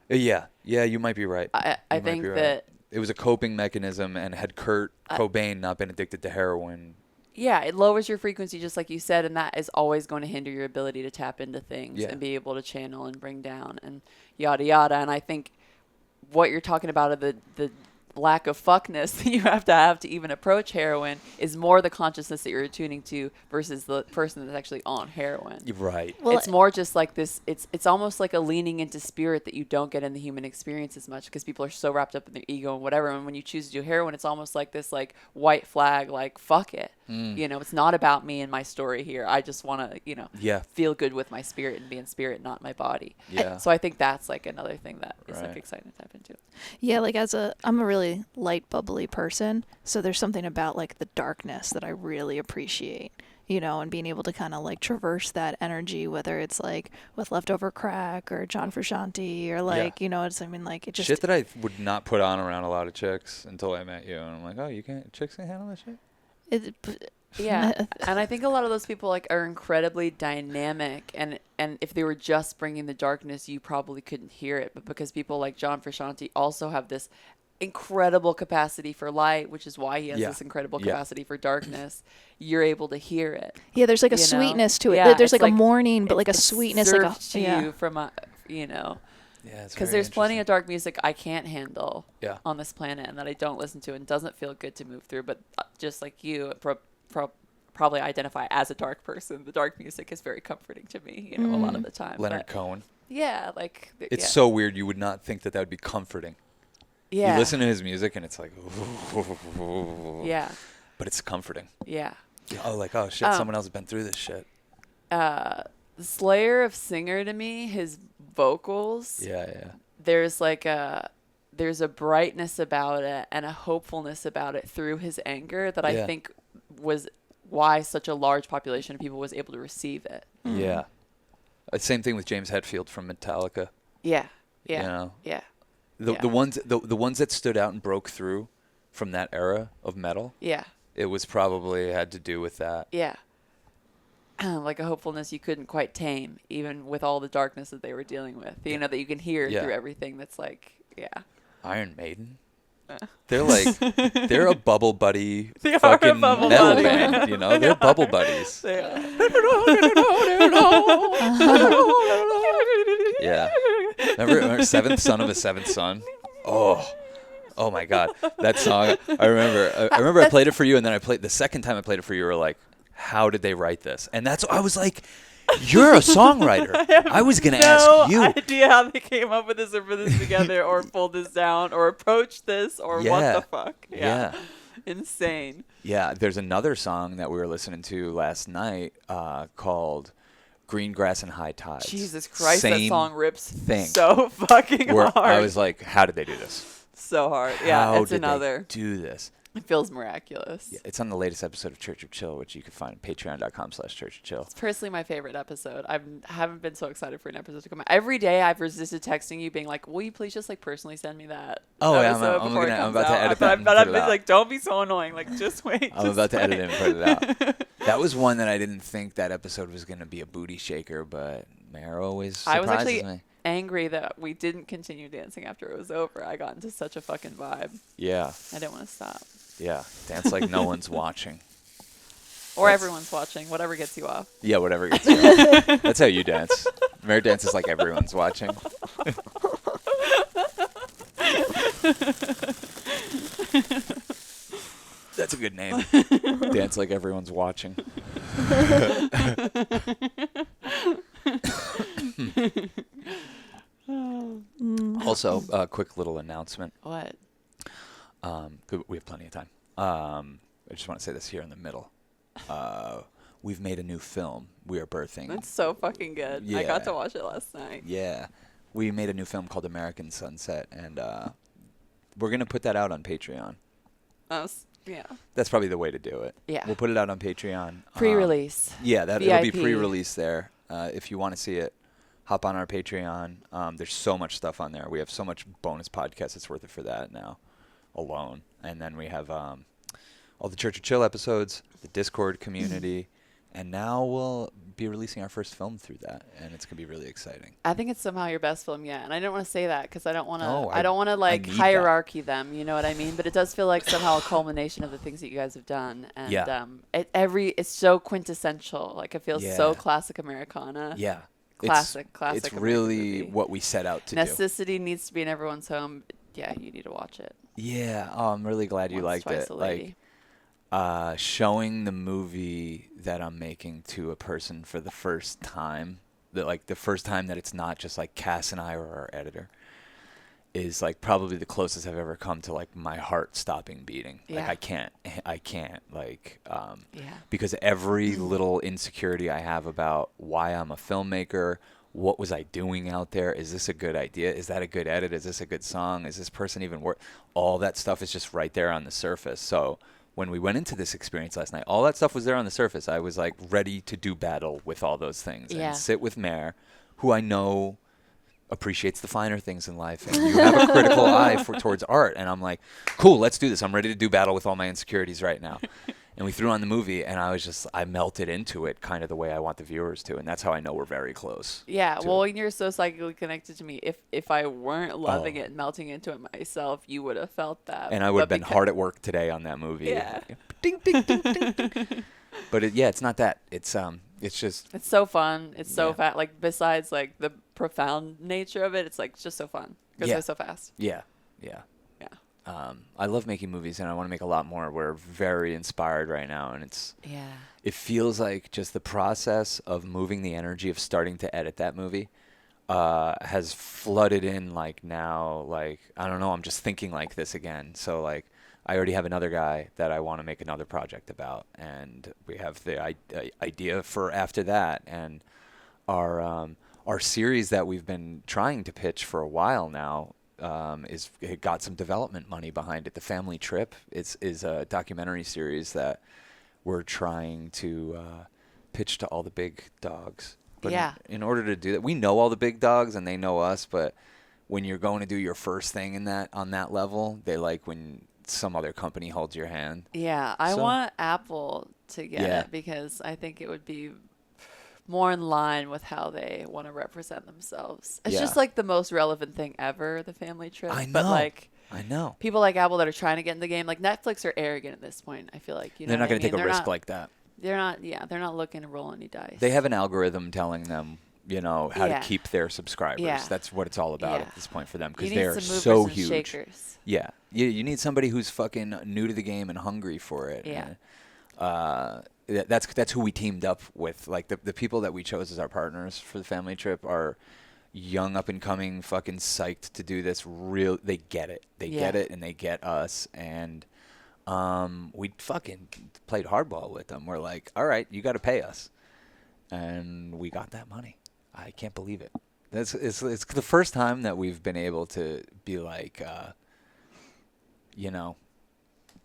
Yeah, you might be right. I think that it was a coping mechanism, and had Kurt Cobain not been addicted to heroin. Yeah, it lowers your frequency, just like you said, and that is always going to hinder your ability to tap into things and be able to channel and bring down and yada yada. And I think what you're talking about of the lack of fuckness that you have to even approach heroin is more the consciousness that you're attuning to versus the person that's actually on heroin. Right. Well, it's more just like this. It's almost like a leaning into spirit that you don't get in the human experience as much because people are so wrapped up in their ego and whatever. And when you choose to do heroin, it's almost like this like white flag, like fuck it. You know, it's not about me and my story here. I just want to, feel good with my spirit and be in spirit, not my body. Yeah. So I think that's like another thing that is like exciting to tap into. Yeah, like I'm a really light, bubbly person. So there's something about like the darkness that I really appreciate, you know, and being able to kind of like traverse that energy, whether it's like with Leftover Crack or John Frusciante or like, you know, it's, I mean, like it just. Shit that I would not put on around a lot of chicks until I met you. And I'm like, oh, chicks can handle that shit? Yeah, and I think a lot of those people like are incredibly dynamic, and if they were just bringing the darkness, you probably couldn't hear it. But because people like John Frusciante also have this incredible capacity for light, which is why he has this incredible capacity for darkness, you're able to hear it. Yeah, there's like a sweetness to it. Yeah, there's like a mourning, but like a sweetness, like a to you from a, you know. Yeah, because there's plenty of dark music I can't handle on this planet and that I don't listen to and doesn't feel good to move through. But just like you probably identify as a dark person, the dark music is very comforting to me, you know, a lot of the time. Leonard Cohen. Yeah, like. It's so weird. You would not think that would be comforting. Yeah. You listen to his music and it's like. Yeah. But it's comforting. Yeah. Oh, like, oh, shit, someone else has been through this shit. Slayer of Singer to me, his vocals. Yeah. There's a brightness about it and a hopefulness about it through his anger that I think was why such a large population of people was able to receive it. Yeah. Same thing with James Hetfield from Metallica. Yeah. You know? Yeah. The ones that stood out and broke through from that era of metal. Yeah. It was probably had to do with that. Yeah. Like a hopefulness you couldn't quite tame, even with all the darkness that they were dealing with. You know, that you can hear through everything that's like, Iron Maiden. They're they're a bubble buddy they fucking are a bubble metal buddy. band, you know? They're bubble buddies. They are. Yeah. Remember Seventh Son of a Seventh Son? Oh my God. That song. I remember I played it for you, and then the second time I played it for you, you were like, how did they write this? And I was like, you're a songwriter. I was going to ask you. No idea how they came up with this or put this together or pulled this down or approached this or what the fuck. Yeah. Insane. Yeah. There's another song that we were listening to last night called Green Grass and High Tides. Jesus Christ, Same that song rips thing. so fucking hard. I was like, how did they do this? So hard. Yeah, how it's did another. They do this? It feels miraculous. Yeah, it's on the latest episode of Church of Chill, which you can find at patreon.com/churchofchill. It's personally my favorite episode. I haven't been so excited for an episode to come out. Every day I've resisted texting you being like, will you please just like personally send me that episode before it comes about out? to edit that. But I've been like, don't be so annoying. Like, just wait. I'm about to edit it and put it out. That was one that I didn't think that episode was going to be a booty shaker, but Mara always surprises I was actually me. Angry that we didn't continue dancing after it was over. I got into such a fucking vibe. Yeah. I didn't want to stop. Yeah. Dance like no one's watching. Or everyone's watching. Whatever gets you off. Yeah, whatever gets you off. That's how you dance. Mara dances like everyone's watching. That's a good name. Dance like everyone's watching. Also, a quick little announcement. What? We have plenty of time. I just want to say this here in the middle. We've made a new film. We are birthing. That's so fucking good. Yeah. I got to watch it last night. Yeah. We made a new film called American Sunset, and we're going to put that out on Patreon. Yeah. That's probably the way to do it. Yeah. We'll put it out on Patreon. Pre-release. Yeah, it'll be pre-release there. If you want to see it, hop on our Patreon. There's so much stuff on there. We have so much bonus podcasts. It's worth it for that now alone. And then we have all the Church of Chill episodes, the Discord community. And now we'll be releasing our first film through that, and it's gonna be really exciting. I think it's somehow your best film yet, and I didn't want to say that because I don't want to. No, I don't want to like need hierarchy them. You know what I mean? But it does feel like somehow a culmination of the things that you guys have done, and it's so quintessential. Like it feels so classic Americana. Yeah, classic. It's American really movie. what we set out to do. Necessity needs to be in everyone's home. Yeah, you need to watch it. Yeah. Oh, I'm really glad you liked it. Like, showing the movie that I'm making to a person for the first time, the first time that it's not just like Cass and I or our editor, is like probably the closest I've ever come to like my heart stopping beating. Yeah. Like I can't like, because every little insecurity I have about why I'm a filmmaker, what was I doing out there? Is this a good idea? Is that a good edit? Is this a good song? Is this person even worth? All that stuff is just right there on the surface. So when we went into this experience last night, all that stuff was there on the surface. I was like ready to do battle with all those things and sit with Mare, who I know appreciates the finer things in life, and you have a critical eye towards art. And I'm like, cool, let's do this. I'm ready to do battle with all my insecurities right now. And we threw on the movie, and I melted into it kind of the way I want the viewers to, and that's how I know we're very close. Yeah, well, you're so psychically connected to me. If I weren't loving it and melting into it myself, you would have felt that. And I would have been hard at work today on that movie. Yeah. Ding, ding, ding, ding, ding. But it's not that. It's just. It's so fun. It's so fast. Like besides like the profound nature of it, it's like just so fun because it's so fast. Yeah. I love making movies, and I want to make a lot more. We're very inspired right now, and it feels like just the process of moving the energy of starting to edit that movie has flooded in. Like now, like I don't know, I'm just thinking like this again. So like I already have another guy that I want to make another project about, and we have the idea for after that, and our series that we've been trying to pitch for a while now. It got some development money behind it. The Family Trip is a documentary series that we're trying to pitch to all the big dogs. But in order to do that, we know all the big dogs and they know us. But when you're going to do your first thing on that level, they like when some other company holds your hand. Yeah, I want Apple to get it because I think it would be more in line with how they want to represent themselves. It's just like the most relevant thing ever, the Family Trip. I know. But like, I know. People like Apple that are trying to get in the game, like Netflix are arrogant at this point. I feel like they're not going to take a risk like that. They're not. Yeah, they're not looking to roll any dice. They have an algorithm telling them, how to keep their subscribers. Yeah. That's what it's all about at this point for them because they are so huge. Shakers. Yeah, you need somebody who's fucking new to the game and hungry for it. Yeah. And, that's who we teamed up with. Like the people that we chose as our partners for the Family Trip are young, up and coming, fucking psyched to do this. They get it. They get it, and they get us. And we fucking played hardball with them. We're like, all right, you got to pay us, and we got that money. I can't believe it. It's the first time that we've been able to be like,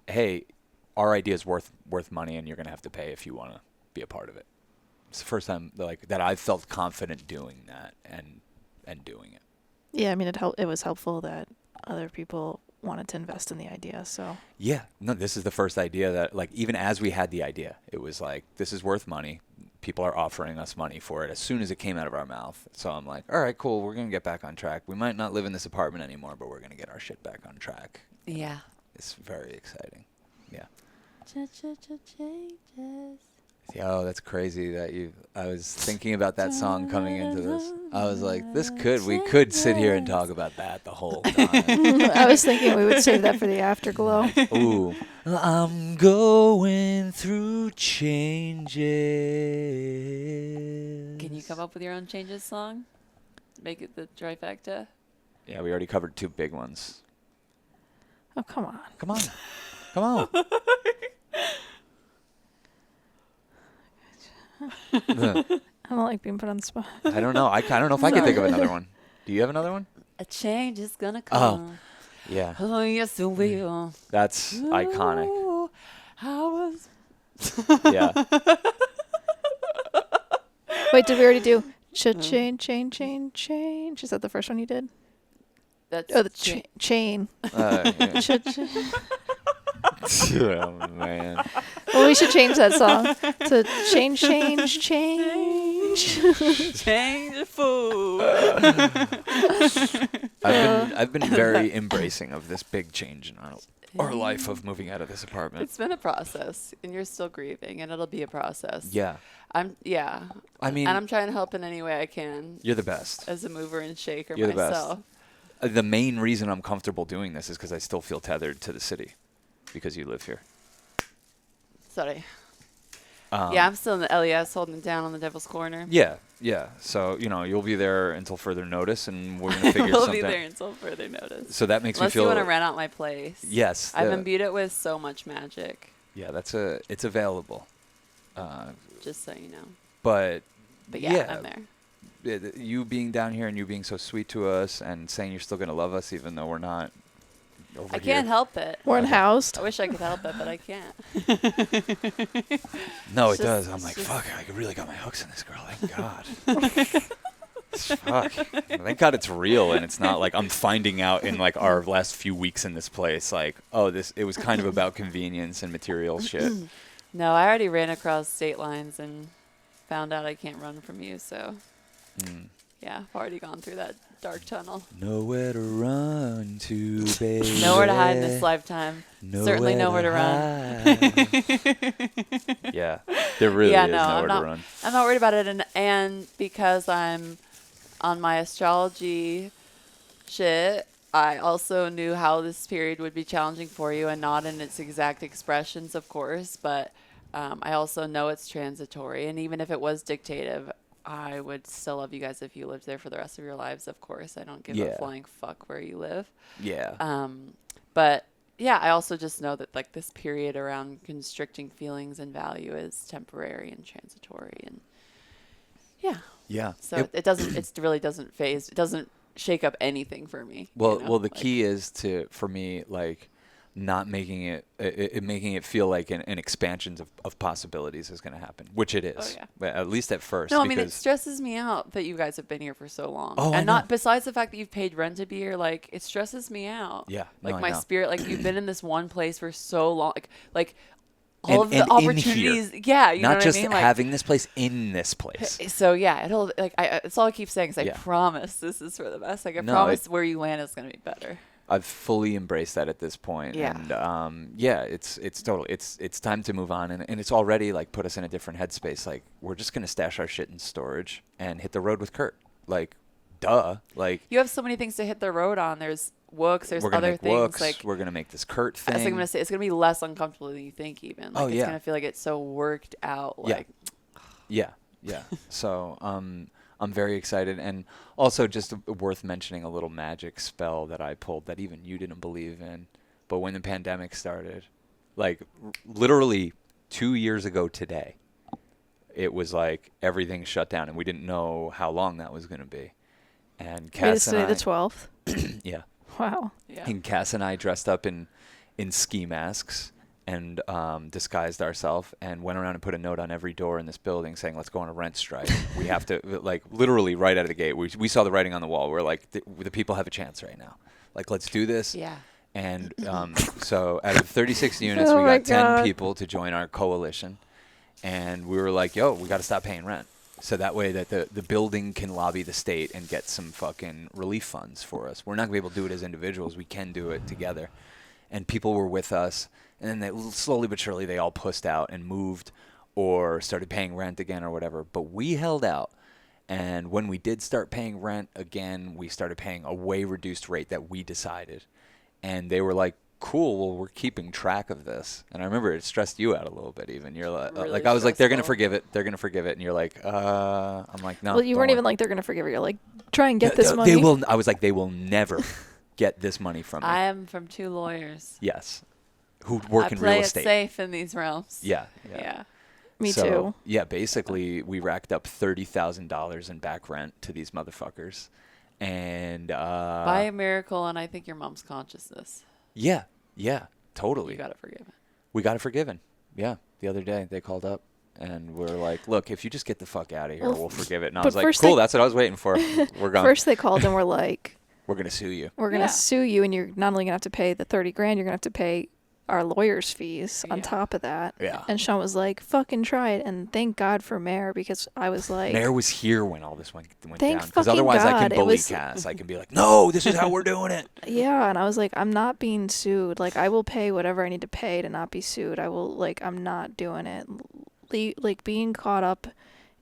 hey, our idea is worth money, and you're gonna have to pay if you want to be a part of it. It's the first time that I've felt confident doing that and doing it. Yeah, I mean it was helpful that other people wanted to invest in the idea. So yeah, no, this is the first idea that like even as we had the idea, it was like this is worth money. People are offering us money for it as soon as it came out of our mouth. So I'm like, all right, cool. We're gonna get back on track. We might not live in this apartment anymore, but we're gonna get our shit back on track. Yeah, it's very exciting. Yeah. Changes. Yo, that's crazy that I was thinking about that song coming into this. I was like, we could sit here and talk about that the whole time. I was thinking we would save that for the afterglow. Ooh. I'm going through changes. Can you come up with your own Changes song? Make it the trifecta? Yeah, we already covered two big ones. Oh, come on. Come on. Come on. I don't like being put on the spot. I don't know. I don't know if I can think of another one. Do you have another one? A change is gonna come. Oh, yeah. Oh, yes, it will. That's iconic. Ooh, Yeah. Wait, did we already do change? Is that the first one you did? That's the chain. Yeah. Oh, man. Well, we should change that song to change. Change the food. I've been very embracing of this big change in our life of moving out of this apartment. It's been a process, and you're still grieving, and it'll be a process. Yeah. I mean, and I I'm trying to help in any way I can. You're the best. As a mover and shaker You're myself. The best. The main reason I'm comfortable doing this is because I still feel tethered to the city because you live here. Sorry. Yeah, I'm still in the LES holding it down on the Devil's Corner. Yeah. So, you'll be there until further notice, and we're going to figure we'll something out. Be there until further notice. So that makes Unless me feel... you want to rent out my place. Yes. I've imbued it with so much magic. Yeah, it's available. Just so you know. But yeah, I'm there. You being down here and you being so sweet to us and saying you're still going to love us even though we're not over I can't help it. We're unhoused. I wish I could help it, but I can't. No, it does. I'm like, fuck, I really got my hooks in this girl. Thank God. Fuck. Thank God it's real and it's not like I'm finding out in like our last few weeks in this place like, it was kind of about convenience and material shit. No, I already ran across state lines and found out I can't run from you, so yeah, I've already gone through that dark tunnel. Nowhere to run to, baby. Nowhere to hide in this lifetime. Certainly nowhere to run. Yeah, there really is nowhere to run. I'm not worried about it, and because I'm on my astrology shit, I also knew how this period would be challenging for you, and not in its exact expressions, of course, but I also know it's transitory, and even if it was dictative, I would still love you guys if you lived there for the rest of your lives, of course. I don't give a flying fuck where you live. Yeah. But yeah, I also just know that like this period around constricting feelings and value is temporary and transitory, and yeah. So it really doesn't phase. It doesn't shake up anything for me. Well, the key is for me, like, not making it making it feel like an expansion of possibilities is going to happen, which it is. Oh, yeah. But at least at first. No, I mean, it stresses me out that you guys have been here for so long. Oh, and not besides the fact that you've paid rent to be here, like, it stresses me out. Yeah. Like, no, my spirit, like, you've been in this one place for so long. Like all and of the opportunities. Yeah, you know what I mean? Not just having this place, in this place. So, yeah, it'll, like, it's all I keep saying is I promise this is for the best. Like, I promise where you land is going to be better. I've fully embraced that at this point. Yeah. And it's totally it's time to move on, and it's already like put us in a different headspace. Like, we're just gonna stash our shit in storage and hit the road with Kurt. Like, duh. Like, you have so many things to hit the road on. There's Wooks, there's other things Wooks, like we're gonna make this Kurt thing. As I'm gonna say, it's gonna be less uncomfortable than you think even. Like, it's gonna feel like it's so worked out. Like Yeah. So I'm very excited, and also just worth mentioning a little magic spell that I pulled that even you didn't believe in. But when the pandemic started, like literally 2 years ago today, it was like everything shut down, and we didn't know how long that was going to be. And Cass and I, the 12th. Yeah. Wow. Yeah. And Cass and I dressed up in ski masks and disguised ourselves and went around and put a note on every door in this building saying, let's go on a rent strike. We have to, like, literally right out of the gate. We saw the writing on the wall. We're like, the people have a chance right now. Like, let's do this. Yeah. And so out of 36 units, we got 10 people to join our coalition. And we were like, yo, we got to stop paying rent. So that way that the building can lobby the state and get some fucking relief funds for us. We're not going to be able to do it as individuals. We can do it together. And people were with us. And then they slowly but surely they all pussed out and moved or started paying rent again or whatever. But we held out. And when we did start paying rent again, we started paying a way reduced rate that we decided. And they were like, cool, well, we're keeping track of this. And I remember it stressed you out a little bit even. You're like, really like I was like, they're going to stressful. forgive it. They're going to forgive it. And you're like, I'm like, no. Well, you weren't don't even like, they're going to forgive it. You're like, try and get this money. They will. I was like, they will never get this money from me. I am from 2 lawyers. Yes. Who work in real I play estate. it safe in these realms. Yeah. Me so, too. Yeah, basically, we racked up $30,000 in back rent to these motherfuckers. And by a miracle, and I think your mom's consciousness. Yeah, totally. You got it forgiven. We got it forgiven. Yeah, the other day they called up and we're like, look, if you just get the fuck out of here, we'll forgive it. And I was like, cool, that's what I was waiting for. We're gone. First they called and were like, we're going to sue you. We're going to sue you, and you're not only going to have to pay the $30,000, you're going to have to pay our lawyers' fees on top of that. Yeah. And Sean was like, fucking try it. And thank God for Mayor, because I was like... Mayor was here when all this went down. Thank Because fucking otherwise I God. can bully Cass. I can be like, no, this is how we're doing it. Yeah, and I was like, I'm not being sued. Like, I will pay whatever I need to pay to not be sued. I will, like, I'm not doing it. Like, being caught up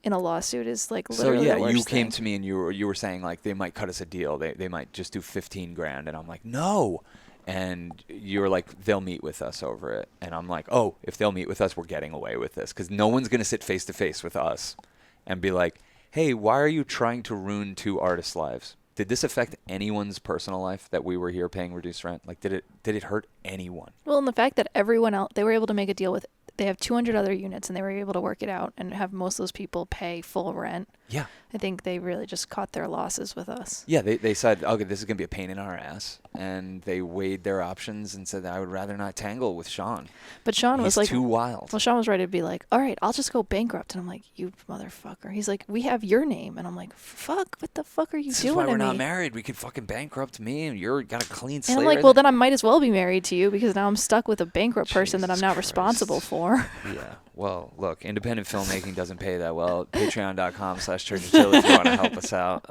in a lawsuit is, like, literally the worst you came thing. to me and you were saying, like, they might cut us a deal. They might just do $15,000. And I'm like, no. And you were like, they'll meet with us over it. And I'm like, oh, if they'll meet with us, we're getting away with this. Because no one's going to sit face to face with us and be like, hey, why are you trying to ruin two artists' lives? Did this affect anyone's personal life that we were here paying reduced rent? Like, did it hurt anyone? Well, and the fact that everyone else, they were able to make a deal with, they have 200 other units and they were able to work it out and have most of those people pay full rent. Yeah. I think they really just caught their losses with us. Yeah, they said, okay, this is going to be a pain in our ass. And they weighed their options and said, I would rather not tangle with Sean. But Sean was like... He's too wild. Well, Sean was ready to be like, all right, I'll just go bankrupt. And I'm like, you motherfucker. He's like, we have your name. And I'm like, fuck, what the fuck are you This doing is why to we're me? not married. We could fucking bankrupt me and you're got a clean slate. And I'm like, well, then I might as well be married to you because now I'm stuck with a bankrupt person that I'm Jesus not Christ. responsible for. Yeah. Well, look, independent filmmaking doesn't pay that well. Patreon.com/ChurchOfChill if you want to help us out.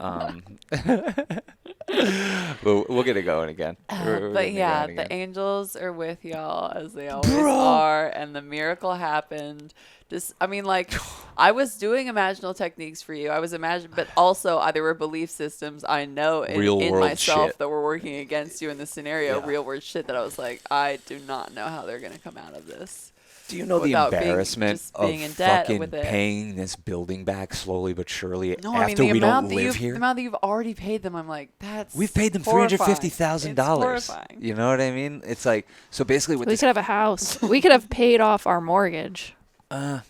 We'll get it going again. But yeah, the angels are with y'all as they always are, and the miracle happened. Just, I mean, like, I was doing imaginal techniques for you. I was but also there were belief systems I know in myself shit that were working against you in this scenario. Yeah. Real world shit that I was like, I do not know how they're gonna come out of this. Do you know the without embarrassment being of in debt fucking with it. paying this building back slowly but surely No, I mean, after the we amount don't that live here? the amount that you've already paid them, I'm like, We've paid them horrifying. $350,000. It's horrifying. You know what I mean? It's like, so basically with We this, could have a house. We could have paid off our mortgage.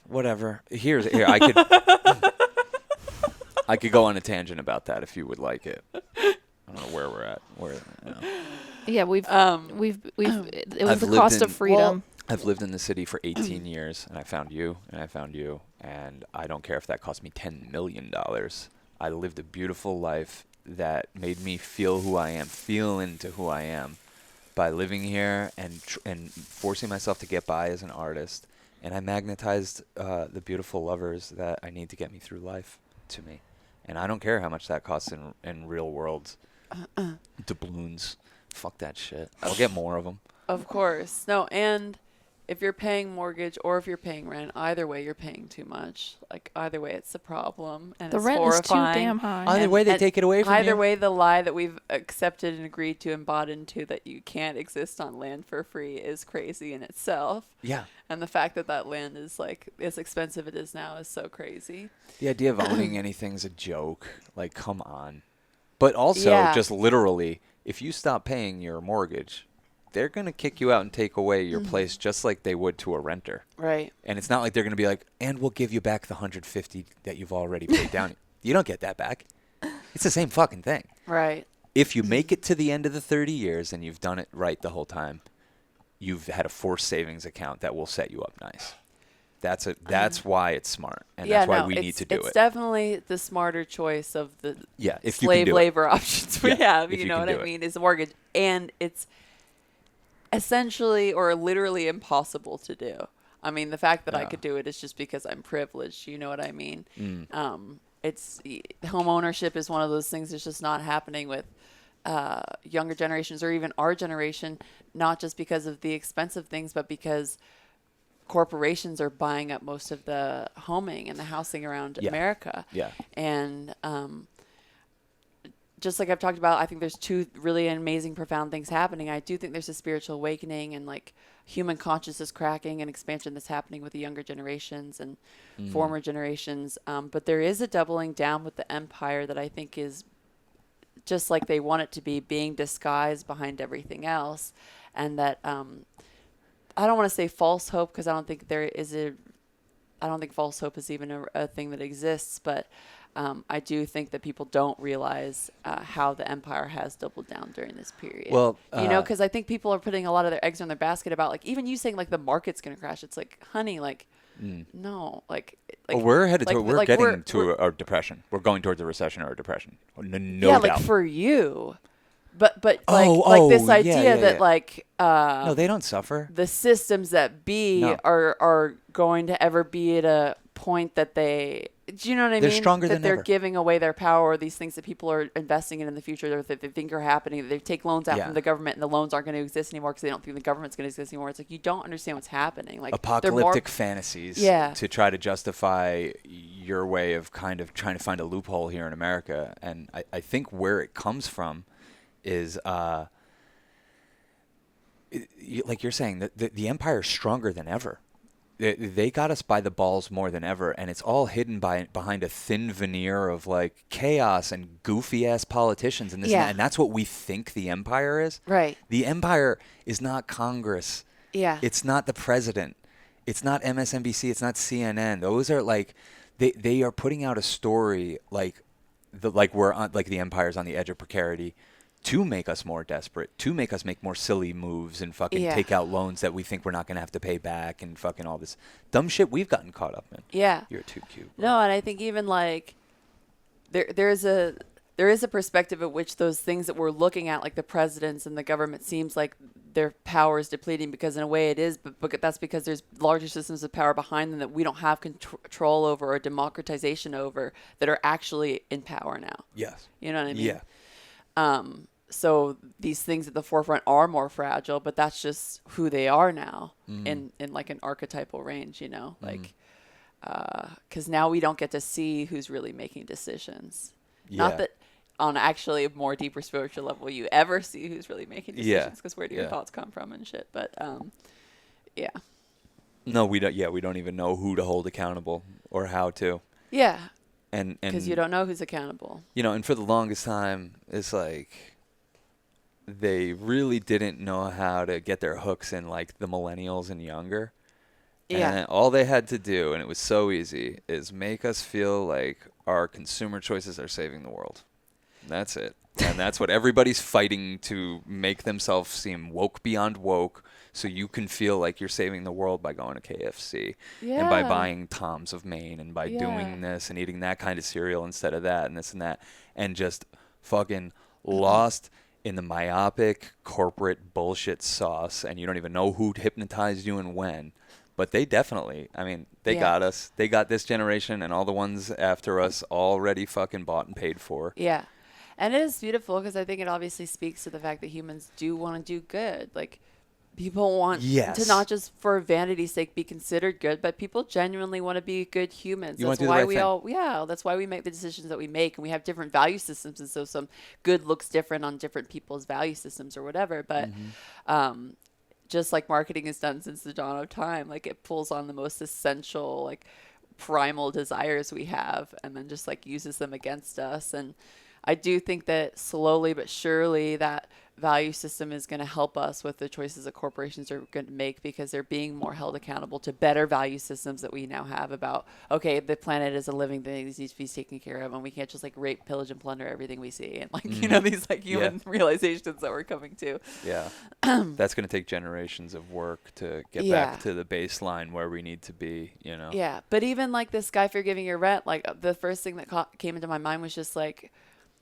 whatever. Here, I could, I could go on a tangent about that if you would like it. I don't know where we're at. Yeah, it was I've the lived cost in- of freedom. I've lived in the city for 18 years, and I found you, and I don't care if that cost me $10 million. I lived a beautiful life that made me feel who I am, feel into who I am, by living here and forcing myself to get by as an artist. And I magnetized the beautiful lovers that I need to get me through life to me. And I don't care how much that costs in real world doubloons. Fuck that shit. I'll get more of them. Of course. No, and if you're paying mortgage or if you're paying rent, either way you're paying too much. Like, either way it's a problem, and The it's rent horrifying. is too damn high. Either way, they take it away from Either you. way, the lie that we've accepted and agreed to and bought into that you can't exist on land for free is crazy in itself. Yeah. And the fact that that land is, like, as expensive it is now is so crazy. The idea of owning anything's a joke. Like, come on. But also, Yeah. just literally, if you stop paying your mortgage, they're going to kick you out and take away your place just like they would to a renter. Right. And it's not like they're going to be like, and we'll give you back the $150 that you've already paid down. You don't get that back. It's the same fucking thing. Right. If you make it to the end of the 30 years and you've done it right the whole time, you've had a forced savings account that will set you up nice. That's why it's smart, and Yeah, that's why no, we need to do It's it. definitely the smarter choice of the If you can slave do it. labor options we Yeah, have. if You you know can what do I it. mean? Is a mortgage, and it's essentially or literally impossible to do. I mean, the fact that I Yeah. could do it is just because I'm privileged. You know what I mean? Mm. It's home ownership is one of those things that's just not happening with younger generations or even our generation. Not just because of the expensive things, but because corporations are buying up most of the homing and the housing around America. Yeah. And just like I've talked about, I think there's two really amazing, profound things happening. I do think there's a spiritual awakening and like human consciousness cracking and expansion that's happening with the younger generations and former generations. But there is a doubling down with the empire that I think is just like they want it to be, being disguised behind everything else. And that I don't want to say false hope, because I don't think false hope is even a thing that exists, but I do think that people don't realize how the empire has doubled down during this period. Well, because I think people are putting a lot of their eggs in their basket about, like, even you saying like the market's going to crash. It's like, honey, like, no, like we're headed like, to we're like getting to a depression. We're going towards a recession or a depression. No yeah, doubt. like for you. But like this idea that like no, they don't suffer. The systems that be are going to ever be at a point that they, do you know what I mean? They're stronger that than they're ever. giving away their power, these things that people are investing in the future that they think are happening. They take loans out from the government, and the loans aren't going to exist anymore because they don't think the government's going to exist anymore. It's like, you don't understand what's happening. Like apocalyptic fantasies to try to justify your way of kind of trying to find a loophole here in America. And I think where it comes from is like you're saying, the empire is stronger than ever. They got us by the balls more than ever, and it's all hidden behind a thin veneer of like chaos and goofy ass politicians and this and that. And that's what we think the empire is. Right. The empire is not Congress. Yeah. It's not the president. It's not MSNBC. It's not CNN. Those are like they are putting out a story like we're on, like the empire's on the edge of precarity, to make us more desperate, to make us make more silly moves and fucking take out loans that we think we're not going to have to pay back and fucking all this dumb shit we've gotten caught up in. Yeah. You're too cute. Bro. No, and I think even like there is a perspective at which those things that we're looking at, like the presidents and the government, seems like their power is depleting, because in a way it is, but that's because there's larger systems of power behind them that we don't have control over or democratization over, that are actually in power now. Yes. You know what I mean? Yeah. So these things at the forefront are more fragile, but that's just who they are now in like an archetypal range, you know, like, because now we don't get to see who's really making decisions. Yeah. Not that on actually a more deeper spiritual level you ever see who's really making decisions, because where do your thoughts come from and shit. But yeah. No, we don't. Yeah, we don't even know who to hold accountable or how to. Yeah. And because you don't know who's accountable. You know, and for the longest time, it's like they really didn't know how to get their hooks in like the millennials and younger. Yeah. And all they had to do, and it was so easy, is make us feel like our consumer choices are saving the world. That's it. And that's what everybody's fighting to make themselves seem woke beyond woke, so you can feel like you're saving the world by going to KFC and by buying Tom's of Maine and by doing this and eating that kind of cereal instead of that and this and that, and just fucking lost in the myopic corporate bullshit sauce, and you don't even know who hypnotized you and when. But they definitely, I mean, they got us. They got this generation and all the ones after us already fucking bought and paid for. Yeah. And it is beautiful, because I think it obviously speaks to the fact that humans do want to do good. Like, people want to not just for vanity's sake be considered good, but people genuinely want to be good humans. That's why that's why we make the decisions that we make, and we have different value systems, and so some good looks different on different people's value systems or whatever. But just like marketing has done since the dawn of time, like it pulls on the most essential, like primal desires we have, and then just like uses them against us. And I do think that slowly but surely that value system is going to help us with the choices that corporations are going to make, because they're being more held accountable to better value systems that we now have about, okay, the planet is a living thing, these needs to be taken care of, and we can't just like rape, pillage, and plunder everything we see, and like you know, these like human realizations that we're coming to. Yeah. That's going to take generations of work to get back to the baseline where we need to be, you know. Yeah, but even like this guy forgiving your rent, like the first thing that came into my mind was just like,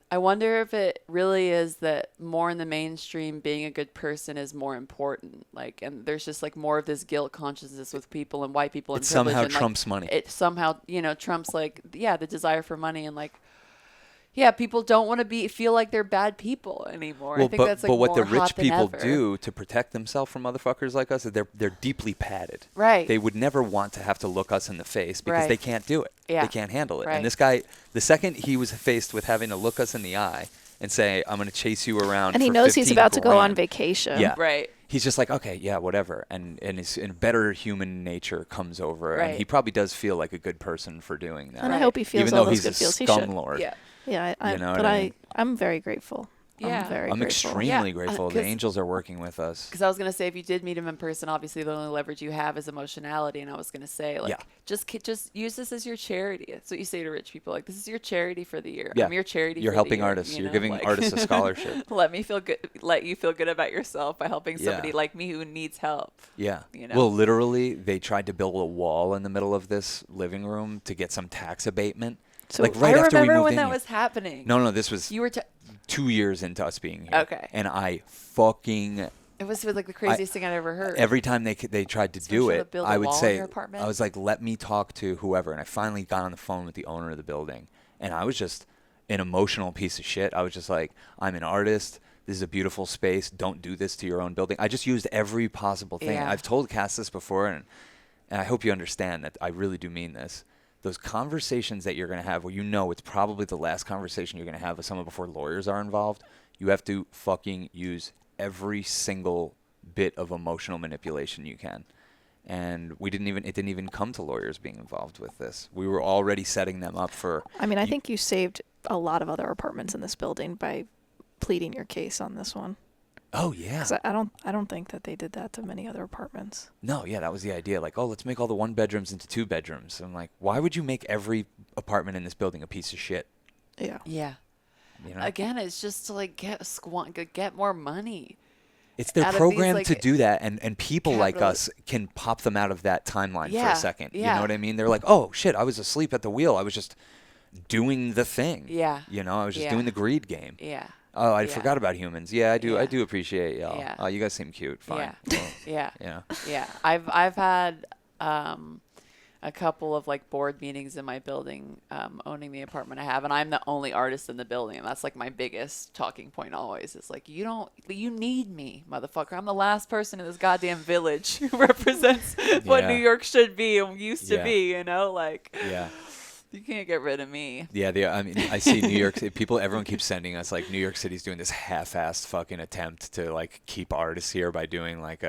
I wonder if it really is that more in the mainstream being a good person is more important. Like, and there's just like more of this guilt consciousness with people and white people. It somehow and, trumps like, money. It somehow, you know, trumps like, the desire for money, and like, people don't want to feel like they're bad people anymore. Well, I think that's like but what more the rich hot than people ever. do to protect themselves from motherfuckers like us is they're deeply padded. Right. They would never want to have to look us in the face because they can't do it. Yeah. They can't handle it. Right. And this guy, the second he was faced with having to look us in the eye and say, I'm going to chase you around, and he for knows he's about to go on $15,000. vacation. Yeah. Right. He's just like, okay, yeah, whatever. And his better human nature comes over. Right. And he probably does feel like a good person for doing that. And I hope he feels even all though those he's good feels. a He should. scumlord. Yeah. Yeah, You know what I mean? I'm very grateful. Yeah. I'm grateful. extremely grateful. The angels are working with us. Because I was going to say, if you did meet him in person, obviously the only leverage you have is emotionality. And I was going to say, like, just use this as your charity. That's what you say to rich people. Like, this is your charity for the year. Yeah. I'm your charity You're for helping the year, artists. you You're know? giving like, artists a scholarship. let you feel good about yourself by helping somebody like me who needs help. Yeah. You know? Well, literally, they tried to build a wall in the middle of this living room to get some tax abatement. So like right I after we remember moved when in that here. was happening. No, this was You were 2 years into us being here. Okay. And I fucking... It was like the craziest thing I'd ever heard. Every time they tried to do it, build a I would wall in say, your apartment? I was like, let me talk to whoever. And I finally got on the phone with the owner of the building. And I was just an emotional piece of shit. I was just like, I'm an artist. This is a beautiful space. Don't do this to your own building. I just used every possible thing. Yeah. I've told Cass this before, and I hope you understand that I really do mean this. Those conversations that you're going to have where you know it's probably the last conversation you're going to have with someone before lawyers are involved, you have to fucking use every single bit of emotional manipulation you can. And it didn't even come to lawyers being involved with this. We were already setting them up for... I mean, I think you saved a lot of other apartments in this building by pleading your case on this one. Oh, yeah. 'Cause I don't think that they did that to many other apartments. No, yeah, that was the idea. Like, oh, let's make all the 1 bedrooms into 2 bedrooms. I'm like, why would you make every apartment in this building a piece of shit? Yeah. Yeah. You know? Again, it's just to like get more money. It's their out of these, program like, to do that, and people like capital- us can pop them out of that timeline for Yeah, a second. You yeah. know what I mean? They're like, oh, shit, I was asleep at the wheel. I was just doing the thing. Yeah. You know, I was just Yeah. doing the greed game. Yeah. Oh, I Yeah. forgot about humans. Yeah, I do. I Yeah. do appreciate y'all. Yeah. Oh, you guys seem cute. Fine. Yeah. Well, Yeah. you know. Yeah. I've had a couple of like board meetings in my building, owning the apartment I have, and I'm the only artist in the building, and that's like my biggest talking point always is like, you need me, motherfucker. I'm the last person in this goddamn village who represents what Yeah. New York should be and used to Yeah. be, you know, like Yeah. you can't get rid of me. Yeah, I mean, I see New York people. Everyone keeps sending us like New York City's doing this half-assed fucking attempt to like keep artists here by doing like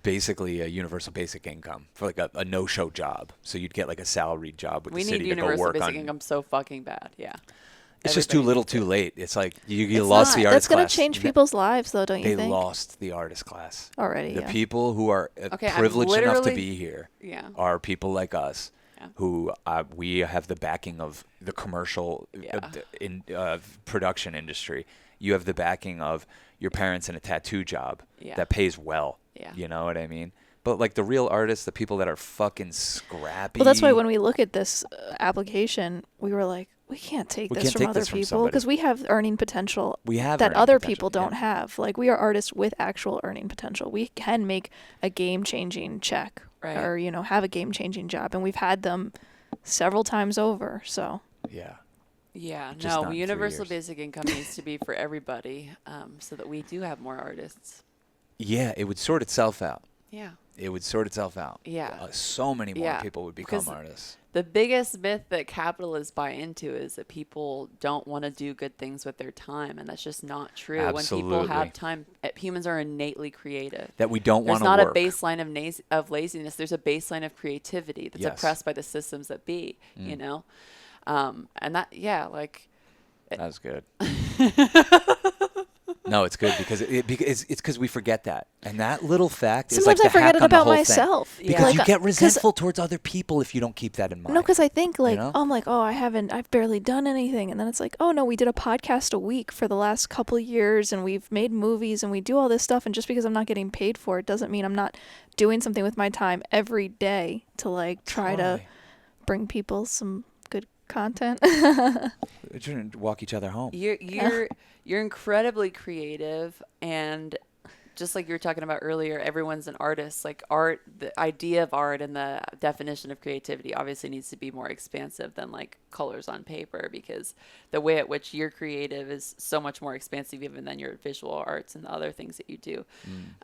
basically a universal basic income for like a no-show job. So you'd get like a salaried job with We the need city to go universal work basic on. income so fucking bad. Yeah. It's just too Everybody little, needs too it. late. It's like you It's lost not. the That's artist going class. to change people's lives, though, don't you They think? lost the artist class. Already, The yeah. people who are Okay, I'm privileged enough to literally- be here Yeah. are people like us. Yeah. Who we have the backing of the commercial Yeah. production industry. You have the backing of your parents in a tattoo job Yeah. that pays well. Yeah. You know what I mean? But like the real artists, the people that are fucking scrappy. Well, that's why when we look at this application, we were like, we can't take We this can't from take other this from people because somebody. we have earning potential we have that earning other potential, people don't yeah. have. Like, we are artists with actual earning potential. We can make a game-changing check Right. or, have a game-changing job, and we've had them several times over, so. Yeah. Yeah, Just not no, in 3 universal years. basic income needs to be for everybody, so that we do have more artists. Yeah, it would sort itself out. Yeah. It would sort itself out. Yeah. So many more Yeah, people would become because artists. The biggest myth that capitalists buy into is that people don't want to do good things with their time, and that's just not true. When people Absolutely. have time, humans are innately creative. That we don't want There's to not work. a baseline of laziness. There's a baseline of creativity that's Yes. oppressed by the systems that be, you know? And that, yeah, like... That was good. No, it's good because it's because we forget that, and that little fact is like Sometimes I the forget hack it on the about whole thing. myself. Because Like, you get 'cause- resentful towards other people if you don't keep that in mind. No, because I think like, know? I'm like, oh, I've barely done anything. And then it's like, oh no, we did a podcast a week for the last couple of years and we've made movies and we do all this stuff. And just because I'm not getting paid for it doesn't mean I'm not doing something with my time every day to like try to Totally. bring people some good content. We're trying to walk each other home. You're incredibly creative, and just like you were talking about earlier, everyone's an artist. Like art, the idea of art and the definition of creativity obviously needs to be more expansive than like colors on paper, because the way at which you're creative is so much more expansive even than your visual arts and the other things that you do,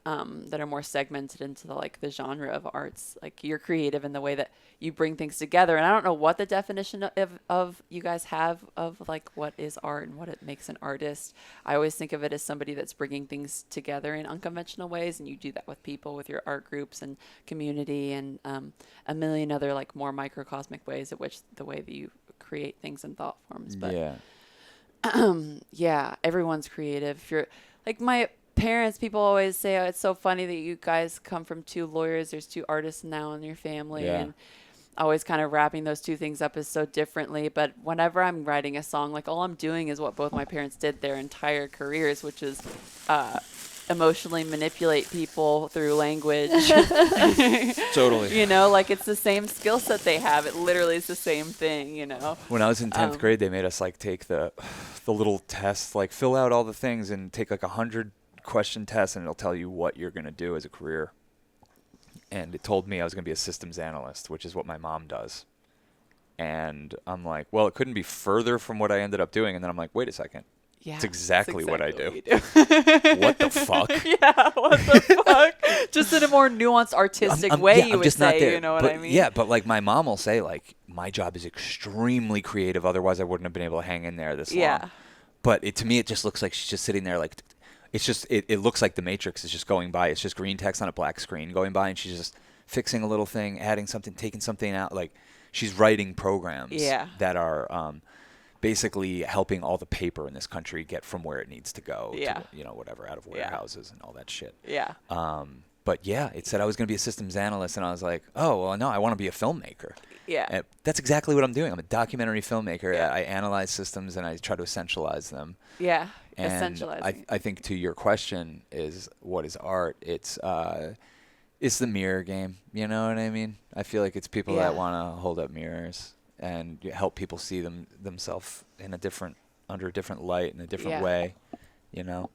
that are more segmented into the genre of arts. Like you're creative in the way that you bring things together. And I don't know what the definition of you guys have of like what is art and what it makes an artist. I always think of it as somebody that's bringing things together in unconventional ways, and you do that with people, with your art groups and community, and a million other like more microcosmic ways at which the way that you create things in thought forms. But Yeah. yeah, everyone's creative. If you're like my parents, people always say, oh, it's so funny that you guys come from 2 lawyers. There's 2 artists now in your family. Yeah. And always kind of wrapping those 2 things up is so differently. But whenever I'm writing a song, like all I'm doing is what both my parents did their entire careers, which is emotionally manipulate people through language. Totally. You know, like it's the same skill set they have. It literally is the same thing, you know. When I was in 10th grade, they made us like take the little test, like fill out all the things and take like 100 question test, and it'll tell you what you're going to do as a career. And it told me I was going to be a systems analyst, which is what my mom does. And I'm like, well, it couldn't be further from what I ended up doing. And then I'm like, wait a second. Yeah, it's exactly what I do. What the fuck? Yeah, what the fuck? Just in a more nuanced, artistic way, you would say, you know what I mean? Yeah, but like my mom will say, like, my job is extremely creative. Otherwise, I wouldn't have been able to hang in there this long. But to me, it just looks like she's just sitting there like, it's just, it looks like the Matrix is just going by. It's just green text on a black screen going by, and she's just fixing a little thing, adding something, taking something out. Like, she's writing programs that are basically helping all the paper in this country get from where it needs to go to, you know, whatever, out of warehouses and all that shit. Yeah. But yeah, it said I was going to be a systems analyst, and I was like, oh, well, no, I want to be a filmmaker. Yeah. And that's exactly what I'm doing. I'm a documentary filmmaker. I analyze systems and I try to essentialize them. Yeah. And Essentializing. I think to your question is, what is art? It's the mirror game. You know what I mean? I feel like it's people that want to hold up mirrors and help people see themselves in under a different light, in a different way. You know,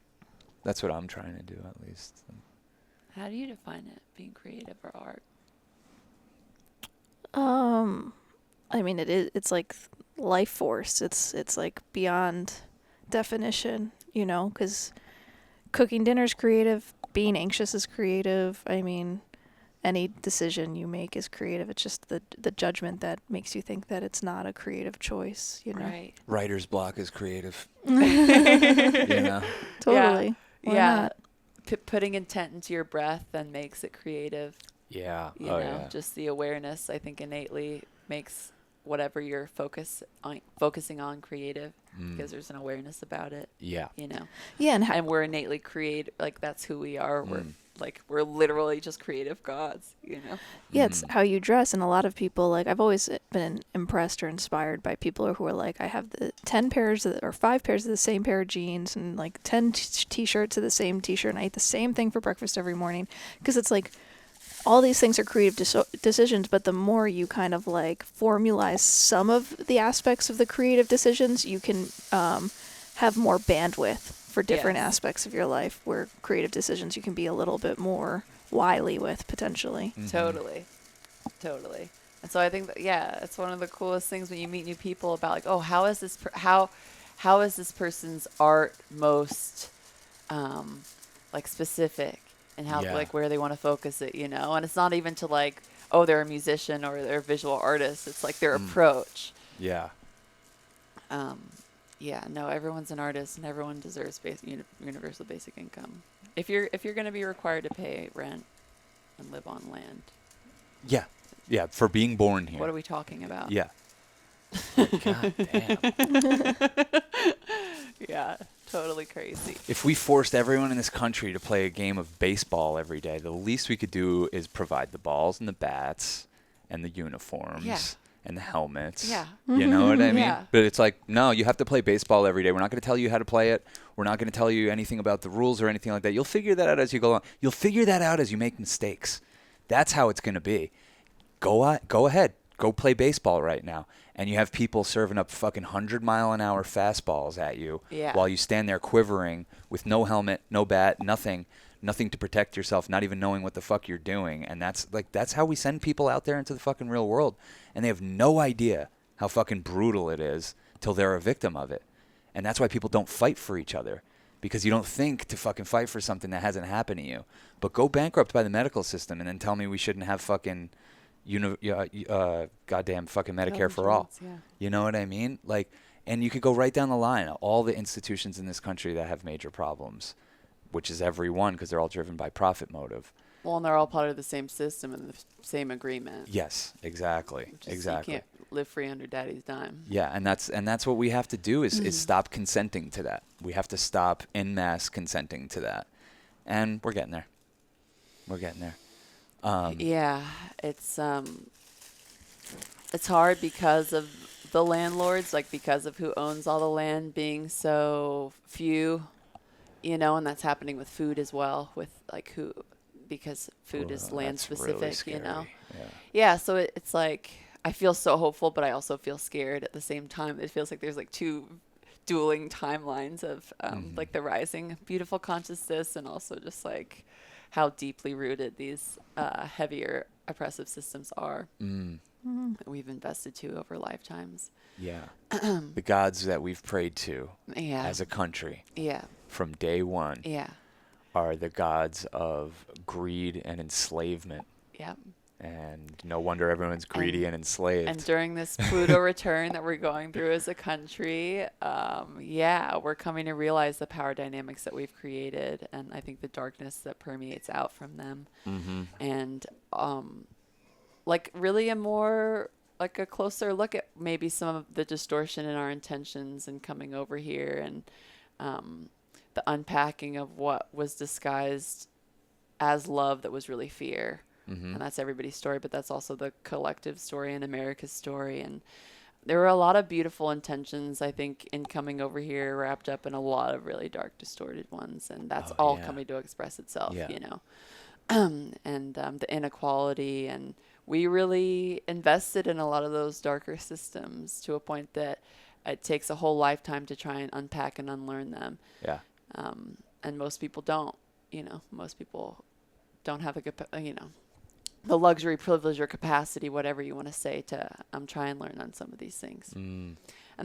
that's what I'm trying to do, at least. How do you define it, being creative or art? I mean, it's like life force. It's like beyond definition, you know, because cooking dinner is creative, being anxious is creative. I mean, any decision you make is creative. It's just the judgment that makes you think that it's not a creative choice, you know. Right. Writer's block is creative. You know? Totally. Why not? Putting intent into your breath then makes it creative. Yeah. You know, just the awareness, I think, innately makes whatever you're focusing on creative, because there's an awareness about it. Yeah. You know. Yeah, and we're innately creative. Like, that's who we are. We're literally just creative gods, you know. Yeah, it's how you dress, and a lot of people, like, I've always been impressed or inspired by people who are like, I have the 10 pairs or 5 pairs of the same pair of jeans and like 10 t-shirts of the same t-shirt, and I eat the same thing for breakfast every morning, because it's like all these things are creative decisions, but the more you kind of like formalize some of the aspects of the creative decisions, you can have more bandwidth for different aspects of your life, where creative decisions you can be a little bit more wily with, potentially. Totally. And so I think that, it's one of the coolest things when you meet new people about, like, oh, how is this how is this person's art most like specific, and how like where they want to focus it, you know. And it's not even to like, oh, they're a musician or they're a visual artist. It's like their approach. No, everyone's an artist, and everyone deserves universal basic income. If you're going to be required to pay rent and live on land. Yeah, for being born here. What are we talking about? Yeah. God damn. Yeah, totally crazy. If we forced everyone in this country to play a game of baseball every day, the least we could do is provide the balls and the bats and the uniforms. And the helmets. Yeah. You know what I mean? Yeah. But it's like, no, you have to play baseball every day. We're not going to tell you how to play it. We're not going to tell you anything about the rules or anything like that. You'll figure that out as you go along. You'll figure that out as you make mistakes. That's how it's going to be. Go ahead. Go play baseball right now. And you have people serving up fucking 100-mile-an-hour fastballs at you while you stand there quivering with no helmet, no bat, nothing to protect yourself, not even knowing what the fuck you're doing. And that's how we send people out there into the fucking real world. And they have no idea how fucking brutal it is till they're a victim of it. And that's why people don't fight for each other, because you don't think to fucking fight for something that hasn't happened to you. But go bankrupt by the medical system and then tell me we shouldn't have fucking goddamn fucking Medicare for all. Yeah. You know what I mean? Like, and you could go right down the line, all the institutions in this country that have major problems, which is every one, because they're all driven by profit motive. Well, and they're all part of the same system and the same agreement. Yes, exactly. Exactly. You can't live free under daddy's dime. Yeah, and that's what we have to do is stop consenting to that. We have to stop en masse consenting to that. And we're getting there. It's hard because of the landlords, like because of who owns all the land being so few you know, and that's happening with food as well, with like because food is land That's specific, really scary. you know? Yeah. Yeah. So it's like, I feel so hopeful, but I also feel scared at the same time. It feels like there's like two dueling timelines of like the rising beautiful consciousness and also just like how deeply rooted these heavier oppressive systems are that we've invested to over lifetimes. Yeah. The gods that we've prayed to Yeah. as a country Yeah. from day one Yeah. are the gods of greed and enslavement. Yeah. And no wonder everyone's greedy and enslaved. And during this Pluto return that we're going through as a country, we're coming to realize the power dynamics that we've created, and I think the darkness that permeates out from them, and like really a more like a closer look at maybe some of the distortion in our intentions and coming over here, and the unpacking of what was disguised as love that was really fear. And that's everybody's story, but that's also the collective story and America's story. And there were a lot of beautiful intentions, I think, in coming over here, wrapped up in a lot of really dark, distorted ones. And that's all coming to express itself, you know. And the inequality. And we really invested in a lot of those darker systems to a point that it takes a whole lifetime to try and unpack and unlearn them. Yeah. And most people don't, you know, most people don't have the luxury, privilege, or capacity, whatever you want to say, to try and learn on some of these things. And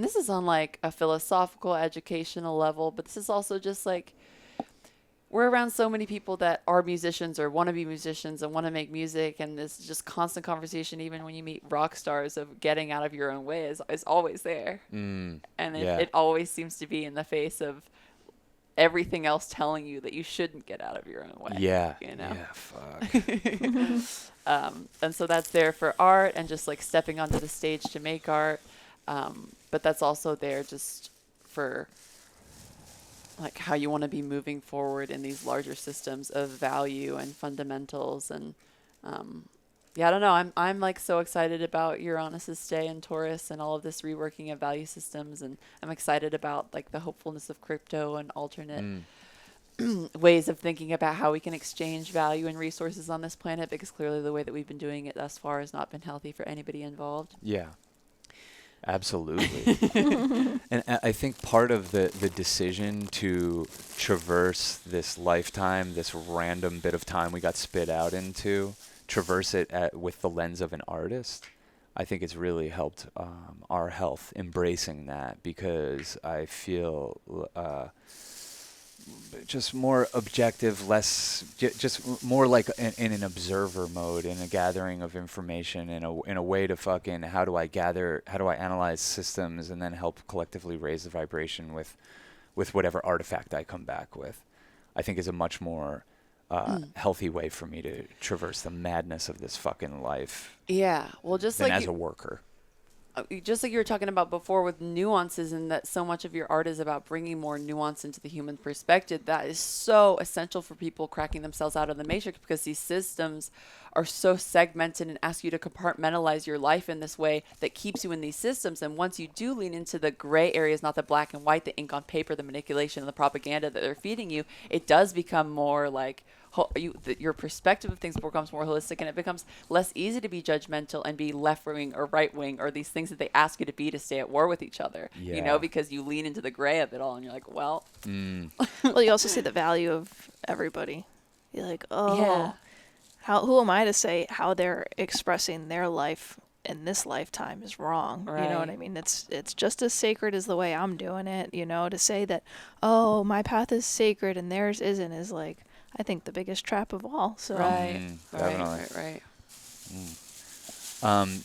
this is on like a philosophical, educational level, but this is also just like we're around so many people that are musicians or want to be musicians and want to make music, and this just constant conversation, even when you meet rock stars, of getting out of your own way is always there. And it always seems to be in the face of everything else telling you that you shouldn't get out of your own way. Yeah. You know? Yeah, fuck. And so that's there for art and just like stepping onto the stage to make art. But that's also there just for like how you want to be moving forward in these larger systems of value and fundamentals. And I don't know. I'm like so excited about Uranus's stay in Taurus and all of this reworking of value systems, and I'm excited about like the hopefulness of crypto and alternate ways of thinking about how we can exchange value and resources on this planet, because clearly the way that we've been doing it thus far has not been healthy for anybody involved. Yeah. Absolutely. And I think part of the decision to traverse this lifetime, this random bit of time we got spit out into, traverse it with the lens of an artist, I think it's really helped our health, embracing that, because I feel just more objective, less just more like in an observer mode, in a gathering of information, in a way to fucking how do I analyze systems and then help collectively raise the vibration with whatever artifact I come back with. I think is a much more healthy way for me to traverse the madness of this fucking life. Yeah, well, just than like as a worker. Just like you were talking about before with nuances, and that so much of your art is about bringing more nuance into the human perspective. That is so essential for people cracking themselves out of the matrix, because these systems are so segmented and ask you to compartmentalize your life in this way that keeps you in these systems. And once you do lean into the gray areas, not the black and white, the ink on paper, the manipulation, and the propaganda that they're feeding you, it does become more like your perspective of things becomes more holistic, and it becomes less easy to be judgmental and be left-wing or right-wing or these things that they ask you to be to stay at war with each other, you know, because you lean into the gray of it all, and you're like, well. Well, you also see the value of everybody. You're like, who am I to say how they're expressing their life in this lifetime is wrong? Right. You know what I mean? It's just as sacred as the way I'm doing it, you know, to say that, oh, my path is sacred and theirs isn't, is like, I think the biggest trap of all. So definitely.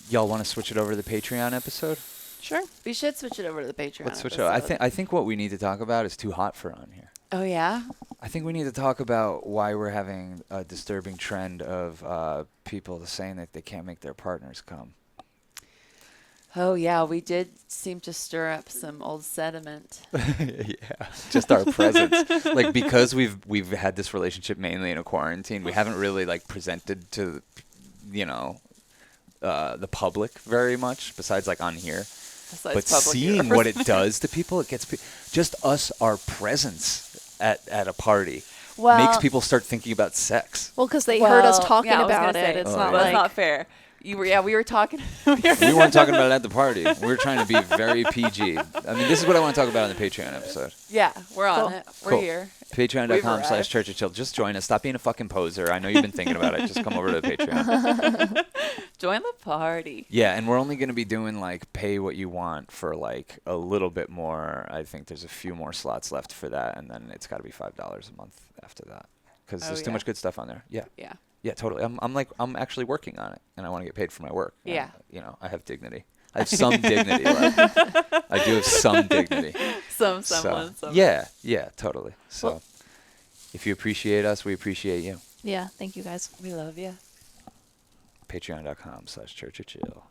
Y'all want to switch it over to the Patreon episode? Sure. We should switch it over to the Patreon. Let's switch it over. I think what we need to talk about is too hot for on here. Oh yeah? I think we need to talk about why we're having a disturbing trend of people saying that they can't make their partners come. Oh yeah, we did seem to stir up some old sediment. Yeah, just our presence. Like, because we've had this relationship mainly in a quarantine, we haven't really like presented to, you know, the public very much, besides like on here. But seeing what it does to people, it gets just us, our presence at a party Well, makes people start thinking about sex. Well, because they heard us Well, talking yeah, I was about gonna it. say, It's Oh, not yeah. That's like not fair. We were talking. We weren't talking about it at the party. We were trying to be very PG. I mean, this is what I want to talk about on the Patreon episode. Yeah, we're on Cool. it. We're Cool. here. Patreon.com/Church of Chill. Just join us. Stop being a fucking poser. I know you've been thinking about it. Just come over to the Patreon. Join the party. Yeah, and we're only going to be doing like pay what you want for like a little bit more. I think there's a few more slots left for that, and then it's got to be $5 a month after that because there's too much good stuff on there. Yeah. Yeah. Yeah, totally. I'm actually working on it, and I want to get paid for my work. Yeah. You know, I have dignity. I have some dignity left. I do have some dignity. Someone. Yeah, totally. So, Well- if you appreciate us, we appreciate you. yeah. Thank you guys. We love you. Patreon.com/Church of Chill.